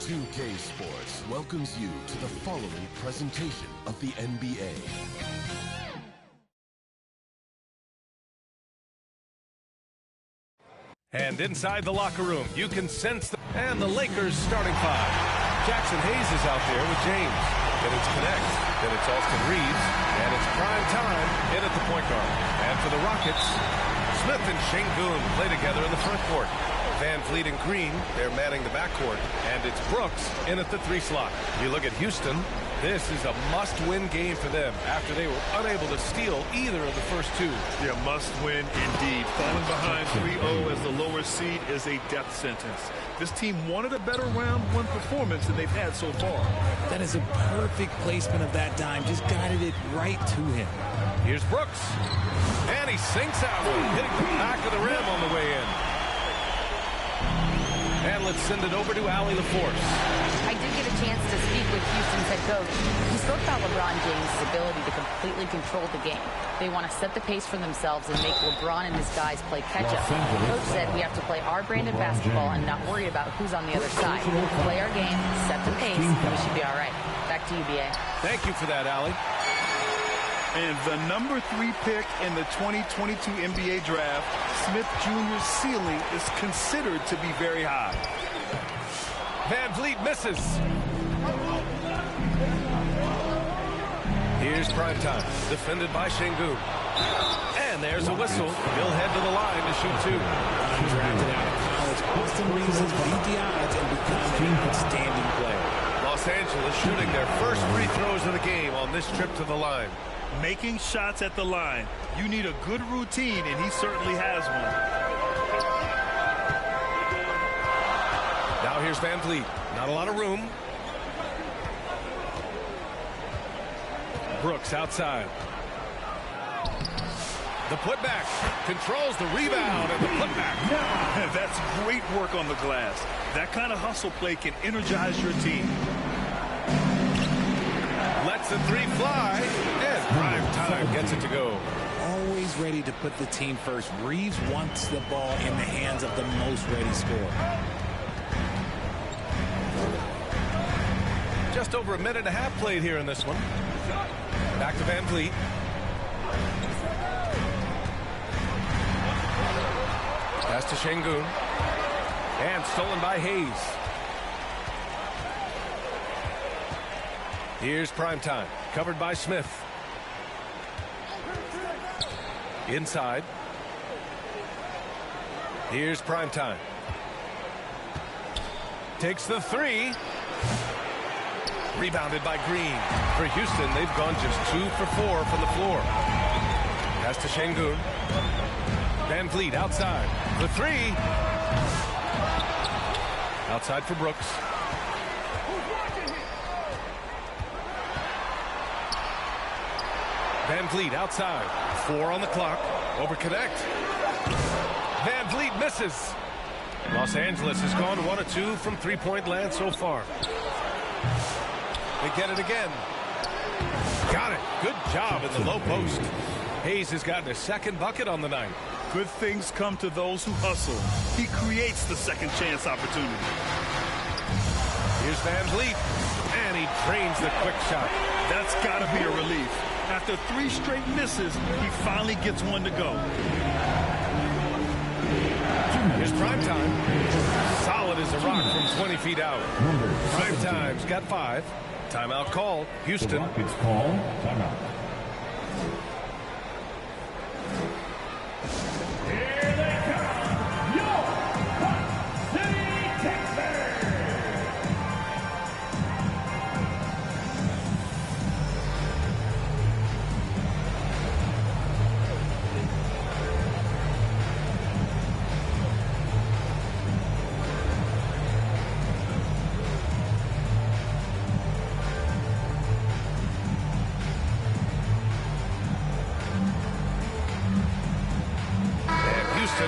UK Sports welcomes you to the following presentation of the NBA. And inside the locker room, you can sense and the Lakers starting five. Jackson Hayes is out there with James. Then it's Connect. Then it's Austin Reeves. And it's prime time in at the point guard. And for the Rockets, Smith and Şengün play together in the front court. Van Vliet and Green, they're manning the backcourt. And it's Brooks in at the 3 slot. You look at Houston, this is a must-win game for them after they were unable to steal either of the first 2. Yeah, must-win indeed. Falling behind 3-0 as the lower seed is a death sentence. This team wanted a better round 1 performance than they've had so far. That is a perfect placement of that dime. Just guided it right to him. Here's Brooks. And he sinks out, hitting the back of the rim on the way in. And let's send it over to Allie LaForce. I did get a chance to speak with Houston's head coach. He spoke about LeBron James' ability to completely control the game. They want to set the pace for themselves and make LeBron and his guys play catch-up. The coach said we have to play our brand of basketball and not worry about who's on the other side. Play our game, set the pace, and we should be all right. Back to you, B.A. Thank you for that, Allie. And the number 3 pick in the 2022 NBA draft, Smith Jr.'s ceiling is considered to be very high. Van Vliet misses. Here's prime time, defended by Şengün. And there's a whistle. He'll head to the line to shoot 2. Drafted out of college, Austin Reeves has beat the odds and become an outstanding player. Los Angeles shooting their first free throws of the game on this trip to the line. Making shots at the line. You need a good routine, and he certainly has one. Now here's Van Vliet. Not a lot of room. Brooks outside. The putback. Controls the rebound and the putback. That's great work on the glass. That kind of hustle play can energize your team. Lets the 3 fly, and prime time gets it to go. Always ready to put the team first. Reeves wants the ball in the hands of the most ready scorer. Just over a minute and a half played here in this one. Back to Van Vliet. Pass to Şengün. And stolen by Hayes. Here's prime time, covered by Smith. Inside. Here's prime time. Takes the 3. Rebounded by Green. For Houston, they've gone just 2 for 4 from the floor. Pass to Şengün. Van Vliet outside. The 3. Outside for Brooks. Van Vliet outside. 4 on the clock. Over connect. Van Vliet misses. Los Angeles has gone 1 of 2 from 3-point land so far. They get it again. Got it. Good job in the low post. Hayes has gotten his second bucket on the night. Good things come to those who hustle. He creates the second chance opportunity. Here's Van Vliet. And he drains the quick shot. That's got to be a relief. After 3 straight misses, he finally gets one to go. Here's prime time. Solid as a rock from 20 feet out. Prime time's got 5. Timeout called. Houston. It's called timeout. Here they come, your Hot City Texans.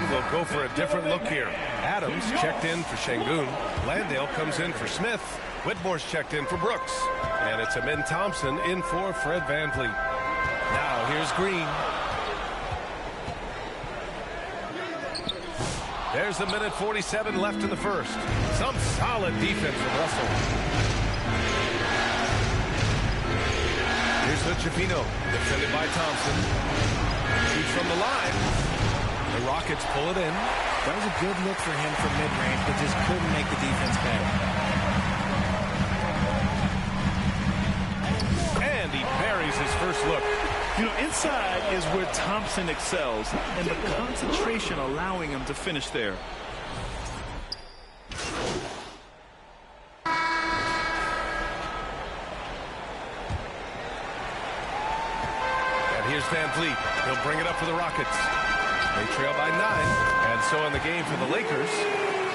Will go for a different look here. Adams checked in for Şengün. Landale comes in for Smith. Whitmore's checked in for Brooks. And it's Amin Thompson in for Fred Van Vliet. Now here's Green. There's a minute 47 left in the first. Some solid defense from Russell. Here's Hochefino, defended by Thompson. Shoots from the line. The Rockets pull it in. That was a good look for him from mid-range, but just couldn't make the defense pay. And he buries his first look. You know, inside is where Thompson excels, and the concentration allowing him to finish there. And here's Van Vliet. He'll bring it up for the Rockets. They trail by 9. And so in the game for the Lakers,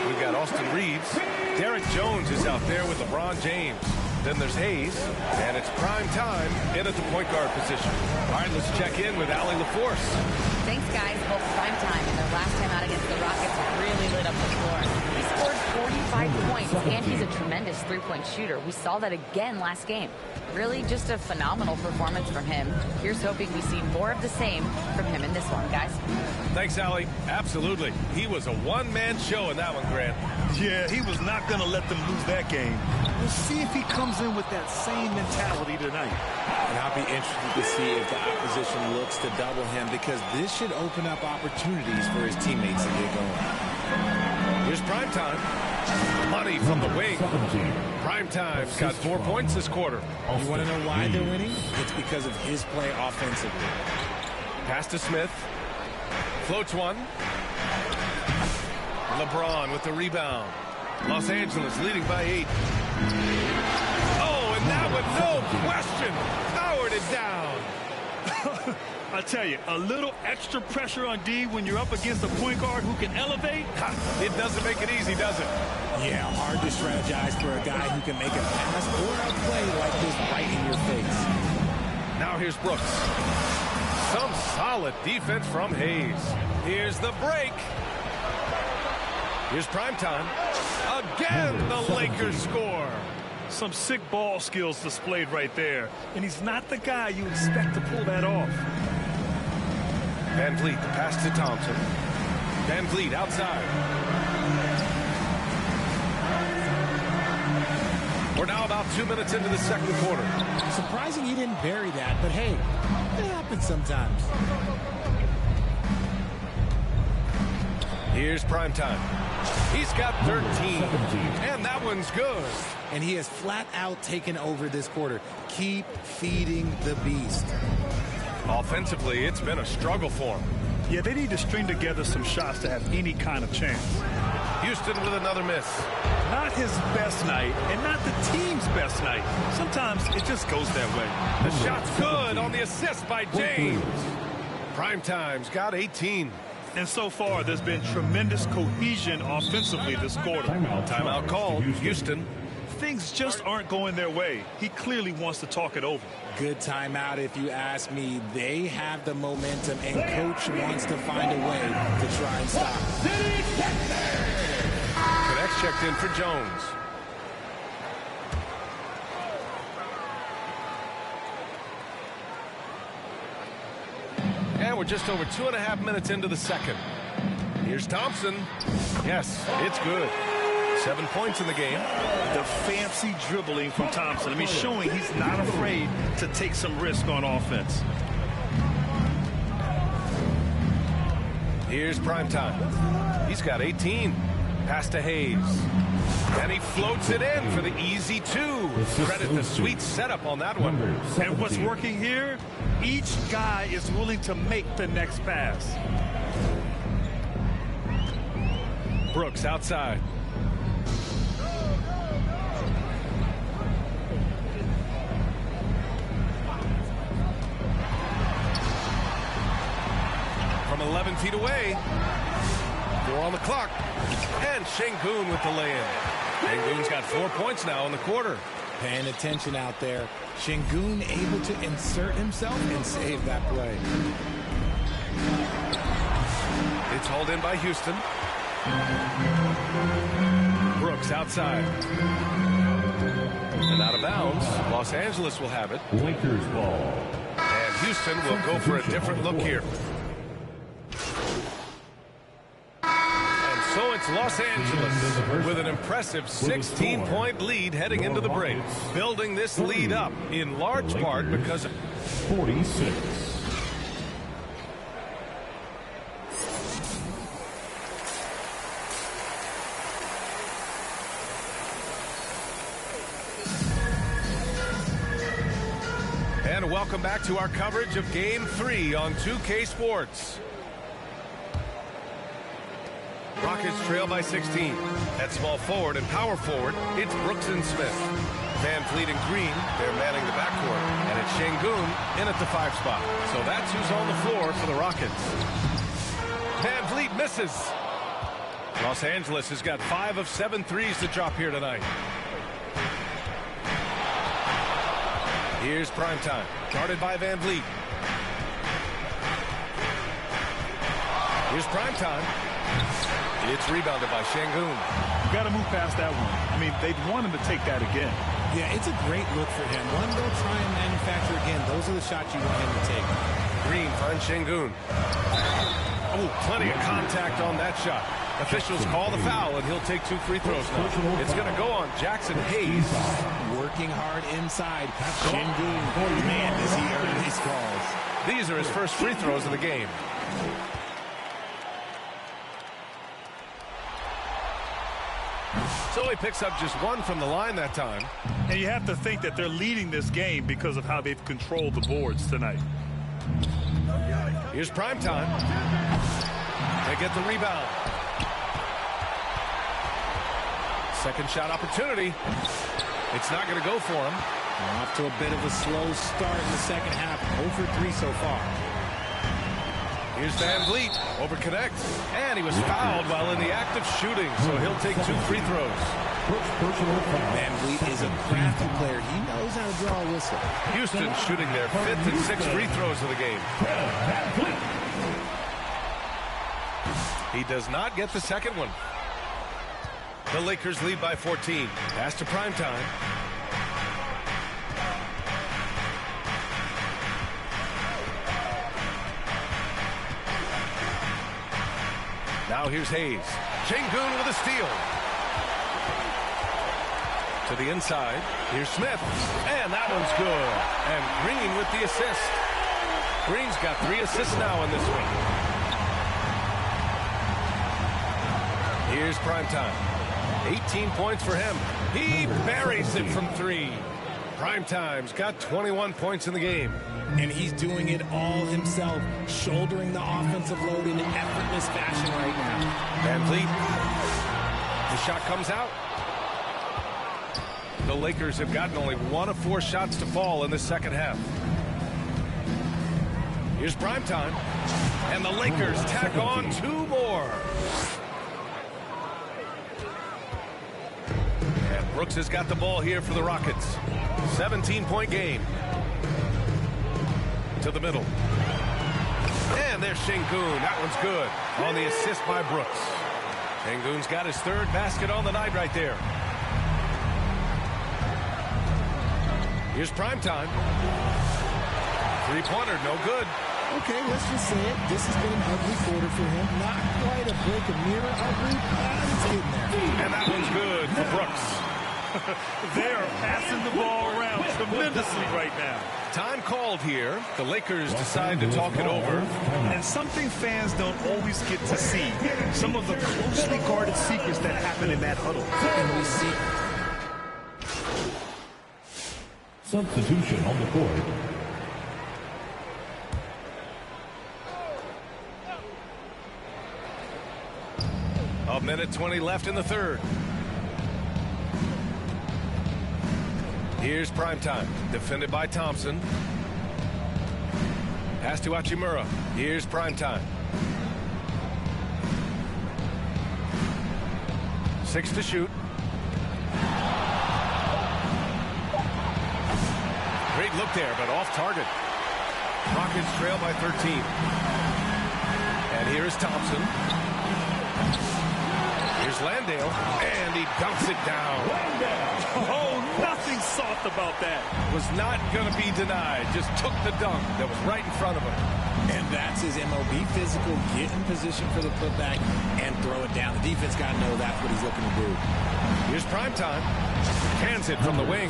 we've got Austin Reeves. Derek Jones is out there with LeBron James. Then there's Hayes, and it's prime time in at the point guard position. All right, let's check in with Allie LaForce. Thanks, guys. Both prime time and their last time out against the Rockets really lit up the floor. He scored 45 points, and he's a tremendous three-point shooter. We saw that again last game. Really just a phenomenal performance from him. Here's hoping we see more of the same from him in this one, guys. Thanks, Allie. Absolutely. He was a one-man show in that one, Grant. Yeah, he was not going to let them lose that game. We'll see if he comes in with that same mentality tonight. And I'll be interested to see if the opposition looks to double him, because this should open up opportunities for his teammates to get going. Here's Primetime. Money from the wing. Primetime's got 4 points this quarter. You want to know why they're winning? It's because of his play offensively. Pass to Smith. Floats one. LeBron with the rebound. Los Angeles leading by 8. Oh, and that one, no question, powered it down. I tell you, a little extra pressure on D when you're up against a point guard who can elevate. It doesn't make it easy, does it? Yeah, hard to strategize for a guy who can make a pass or a play like this right in your face. Now here's Brooks. Some solid defense from Hayes. Here's the break. Here's Primetime. Again, the Lakers score. Some sick ball skills displayed right there. And he's not the guy you expect to pull that off. Van Vliet, the pass to Thompson. Van Vliet outside. We're now about 2 minutes into the second quarter. Surprising he didn't bury that, but hey, it happens sometimes. Here's Primetime. He's got 13, and that one's good. And he has flat out taken over this quarter. Keep feeding the beast. Offensively, it's been a struggle for him. Yeah, they need to string together some shots to have any kind of chance. Houston with another miss. Not his best night, and not the team's best night. Sometimes it just goes that way. The shot's good on the assist by James. Primetime's got 18. And so far, there's been tremendous cohesion offensively this quarter. Timeout called. Houston. Things just aren't going their way. He clearly wants to talk it over. Good timeout if you ask me. They have the momentum, and coach wants to find a way to try and stop it. Connects checked in for Jones. And we're just over 2.5 minutes into the second. Here's Thompson. Yes, it's good. 7 points in the game. The fancy dribbling from Thompson. I mean, showing he's not afraid to take some risk on offense. Here's Primetime. He's got 18. Pass to Hayes. And he floats it in for the easy 2. Credit the sweet setup on that one. And what's working here? Each guy is willing to make the next pass. Brooks outside. From 11 feet away. 4 on the clock. And Şengün with the lay-in. Şengün's got 4 points now in the quarter. Paying attention out there. Şengün able to insert himself and save that play. It's hauled in by Houston. Brooks outside. And out of bounds. Los Angeles will have it. Lakers ball. And Houston will go for a different look here. So it's Los Angeles with an impressive 16-point lead heading into the break. Building this lead up in large part because of 46. And welcome back to our coverage of Game 3 on 2K Sports. Rockets trail by 16. At small forward and power forward, it's Brooks and Smith. Van Vliet and Green, they're manning the backcourt. And it's Şengün in at the 5 spot. So that's who's on the floor for the Rockets. Van Vliet misses. Los Angeles has got 5 of 7 threes to drop here tonight. Here's Primetime, guarded by Van Vliet. Here's Primetime. It's rebounded by Şengün. You got to move past that one. I mean, they'd want him to take that again. Yeah, it's a great look for him. One, they'll try and manufacture again. Those are the shots you want him to take. Green finds Şengün. Oh, plenty of contact on that shot. Officials call the foul, and he'll take 2 free throws now. It's going to go on Jackson Hayes. Working hard inside. Şengün, man, does he earn these calls. These are his first free throws of the game. So he picks up just 1 from the line that time. And you have to think that they're leading this game because of how they've controlled the boards tonight. Here's Primetime. They get the rebound. Second shot opportunity. It's not going to go for him. We're off to a bit of a slow start in the second half. 0 for 3 so far. Here's Van Vliet. Over connect. And he was fouled while in the act of shooting, so he'll take 2 free throws. Van Vliet is a crafty player. He knows how to draw a whistle. Houston shooting their 5th and 6th free throws of the game. He does not get the second one. The Lakers lead by 14. Pass to Primetime. Now here's Hayes. Şengün with a steal. To the inside. Here's Smith. And that one's good. And Green with the assist. Green's got 3 assists now in this one. Here's Primetime. 18 points for him. He buries it from 3. Primetime's got 21 points in the game. And he's doing it all himself, shouldering the offensive load in effortless fashion right now. Van Vliet. The shot comes out. The Lakers have gotten only 1 of 4 shots to fall in the second half. Here's Primetime. And the Lakers tack on 2 more. And Brooks has got the ball here for the Rockets. 17-point game. To the middle. And there's Şengün. That one's good. On the assist by Brooks. Şengün's got his 3rd basket on the night right there. Here's Primetime. 3-pointer, no good. Okay, let's just say it. This has been an ugly quarter for him. Not quite a break of mirror ugly, but it's getting there. And that one's good for Brooks. They are passing the ball around tremendously right now. Time called here. The Lakers decide to talk it over. And something fans don't always get to see. Some of the closely guarded secrets that happen in that huddle. And we see substitution on the court. A minute 20 left in the 3rd. Here's Primetime, defended by Thompson. Pass to Hachimura. Here's Primetime. 6 to shoot. Great look there, but off target. Rockets trail by 13. And here's Thompson. Here's Landale, and he dumps it down. Oh, nothing soft about that. Was not going to be denied. Just took the dunk that was right in front of him. And that's his MOB, physical, get in position for the putback, and throw it down. The defense got to know that's what he's looking to do. Here's Primetime. Cans it from the wing.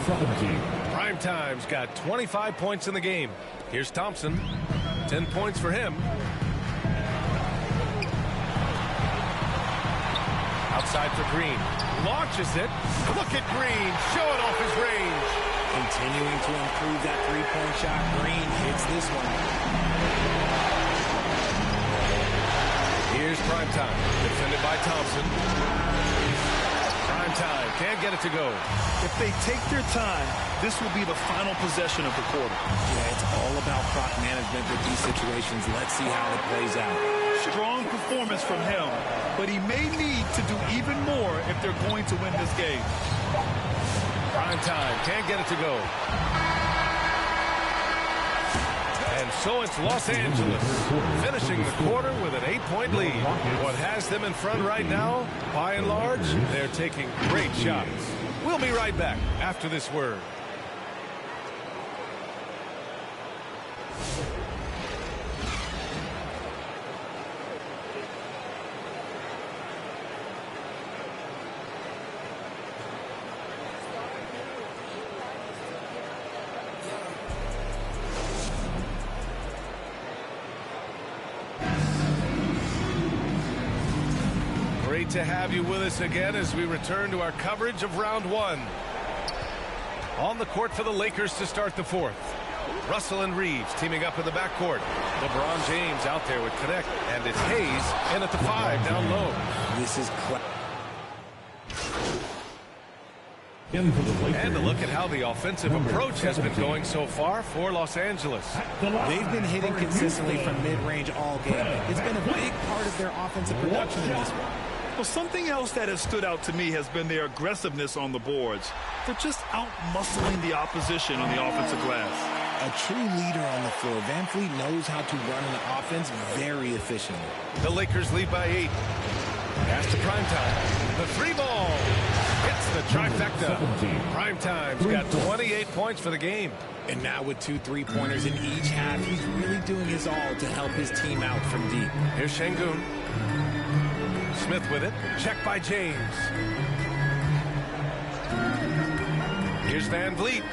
Primetime's got 25 points in the game. Here's Thompson. 10 points for him. Outside for Green. Launches it. Look at Green showing off his range. Continuing to improve that three-point shot. Green hits this one. Here's Primetime. Defended by Thompson. Primetime can't get it to go. If they take their time, this will be the final possession of the quarter. Yeah, it's all about clock management with these situations. Let's see how it plays out. Strong performance from him, but he may need to do even more if they're going to win this game. Primetime can't get it to go. And so it's Los Angeles finishing the quarter with an 8-point lead. What has them in front right now, by and large, they're taking great shots. We'll be right back after this word. Great to have you with us again as we return to our coverage of round one. On the court for the Lakers to start the fourth. Russell and Reeves teaming up in the backcourt. LeBron James out there with Connect, and it's Hayes in at the 5 down low. This is And a look at how the offensive approach has been going so far for Los Angeles. They've been hitting consistently from mid-range all game. It's been a big part of their offensive production in this one. Well, something else that has stood out to me has been their aggressiveness on the boards. They're just out-muscling the opposition on the offensive glass. A true leader on the floor. Van Fleet knows how to run an offense very efficiently. The Lakers lead by 8. Pass to Primetime. The 3 ball. Hits the trifecta. Primetime's got 28 points for the game. And now with 2 3-pointers in each half, he's really doing his all to help his team out from deep. Here's Şengün. Smith with it. Check by James. Here's Van Vliet.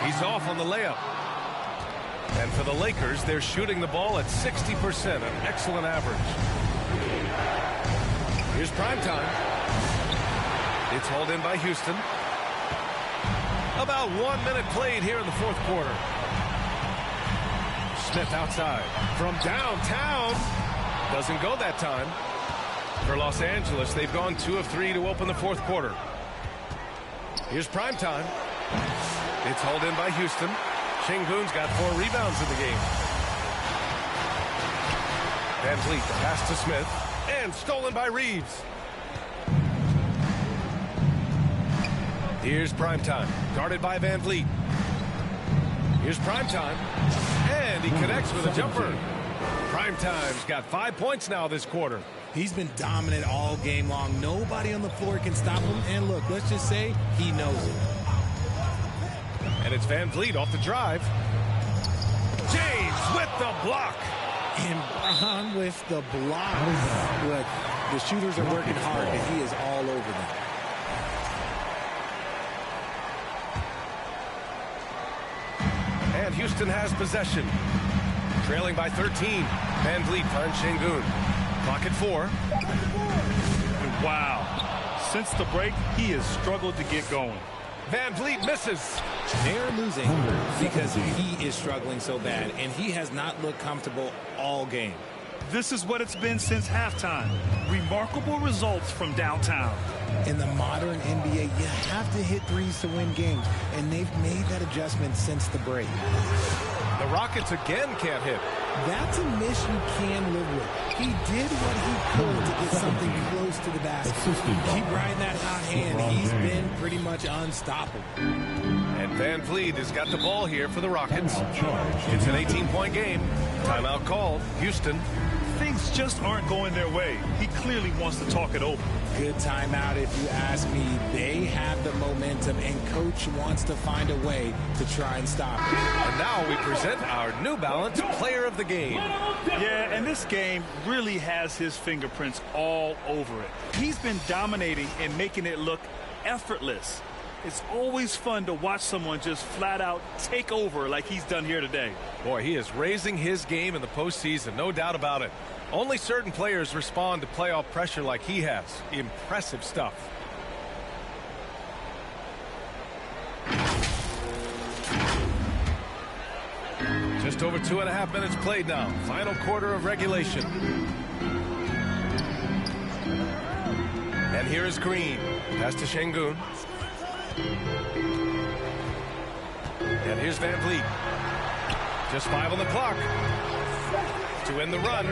He's off on the layup. And for the Lakers, they're shooting the ball at 60%, an excellent average. Here's Primetime. It's hauled in by Houston. About 1 minute played here in the fourth quarter. Smith outside from downtown. Doesn't go that time. For Los Angeles, they've gone 2 of 3 to open the fourth quarter. Here's Primetime. It's hauled in by Houston. Şengün's got 4 rebounds in the game. Van Vliet, the pass to Smith. And stolen by Reeves. Here's Primetime, guarded by Van Vliet. Here's Primetime. And he connects with a jumper. Primetime's got 5 points now this quarter. He's been dominant all game long. Nobody on the floor can stop him. And look, let's just say he knows it. And it's Van Vliet off the drive. James with the block. And Braun with the block. Look, the shooters are working hard, and he is all over them. And Houston has possession. Trailing by 13. Van Vliet finds Şengün. Clock at 4. Wow. Since the break, he has struggled to get going. Van Vliet misses. They're losing because he is struggling so bad, and he has not looked comfortable all game. This is what it's been since halftime. Remarkable results from downtown. In the modern NBA, you have to hit threes to win games, and they've made that adjustment since the break. The Rockets again can't hit. That's a miss you can live with. He did what he could to get something close to the basket. Keep riding that hot hand. He's been pretty much unstoppable. And Van Vliet has got the ball here for the Rockets. It's an 18-point game. Timeout called. Houston. Things just aren't going their way. He clearly wants to talk it over. Good timeout if you ask me. They have the momentum, and Coach wants to find a way to try and stop it. And now we present our New Balance Player of the Game. Yeah, and this game really has his fingerprints all over it. He's been dominating and making it look effortless. It's always fun to watch someone just flat out take over like he's done here today. Boy, he is raising his game in the postseason, no doubt about it. Only certain players respond to playoff pressure like he has. Impressive stuff. Just over 2.5 minutes played now. Final quarter of regulation. And here is Green. Pass to Şengün. And here's Van Vliet. Just 5 on the clock to end the run.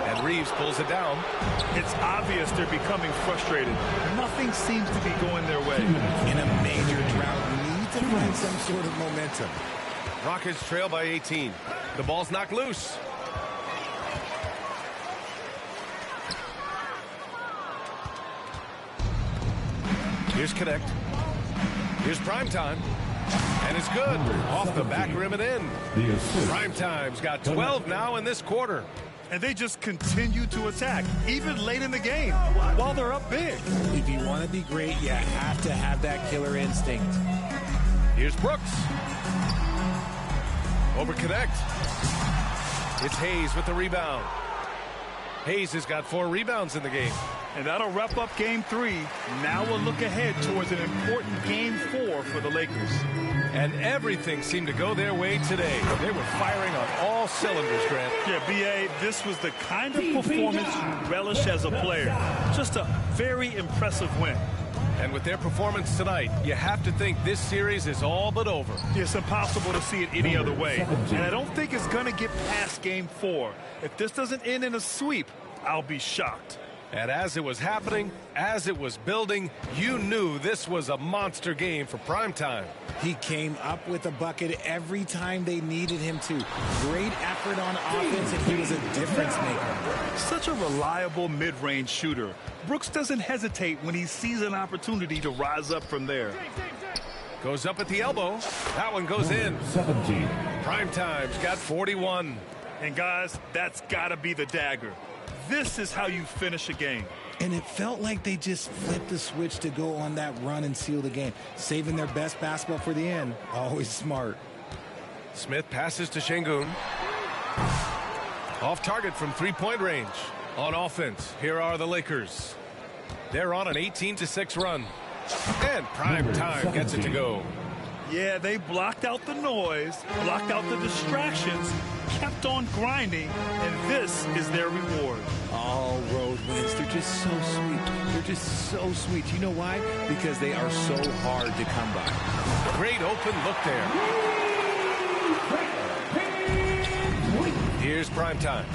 And Reeves pulls it down. It's obvious they're becoming frustrated. Nothing seems to be going their way. In a major drought, you need to find some sort of momentum. Rockets trail by 18. The ball's knocked loose. Here's Connect. Here's Primetime. And it's good. Off the back rim and in. Primetime's got 12 now in this quarter. And they just continue to attack, even late in the game, while they're up big. If you want to be great, you have to have that killer instinct. Here's Brooks. Over Connect. It's Hayes with the rebound. Hayes has got 4 rebounds in the game. And that'll wrap up game 3. Now we'll look ahead towards an important game 4 for the Lakers. And everything seemed to go their way today. They were firing on all cylinders, Grant. Yeah, B.A., this was the kind of performance you relish as a player. Just a very impressive win. And with their performance tonight, you have to think this series is all but over. It's impossible to see it any other way. And I don't think it's going to get past game 4. If this doesn't end in a sweep, I'll be shocked. And as it was happening, as it was building, you knew this was a monster game for Primetime. He came up with a bucket every time they needed him to. Great effort on offense, and he was a difference maker. Such a reliable mid-range shooter. Brooks doesn't hesitate when he sees an opportunity to rise up from there. Goes up at the elbow. That one goes in. 17. Primetime's got 41. And guys, that's got to be the dagger. This is how you finish a game. And it felt like they just flipped the switch to go on that run and seal the game, saving their best basketball for the end. Always smart. Smith passes to Şengün. Off target from three-point range. On offense, here are the Lakers. They're on an 18-6 run. And Primetime gets it to go. Yeah, they blocked out the noise, blocked out the distractions, kept on grinding, and this is their reward. All road wins. They're just so sweet. They're just so sweet. You know why? Because they are so hard to come by. Great open look there. Here's Primetime.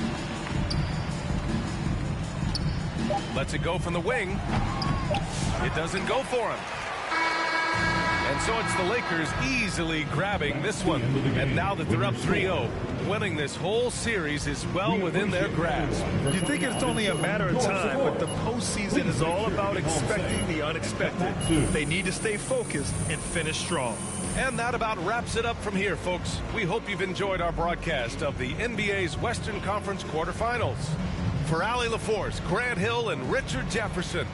Lets it go from the wing. It doesn't go for him. And so it's the Lakers easily grabbing this one. And now that they're up 3-0, winning this whole series is well within their grasp. You think it's only a matter of time, but the postseason is all about expecting the unexpected. They need to stay focused and finish strong. And that about wraps it up from here, folks. We hope you've enjoyed our broadcast of the NBA's Western Conference quarterfinals. For Allie LaForce, Grant Hill, and Richard Jefferson,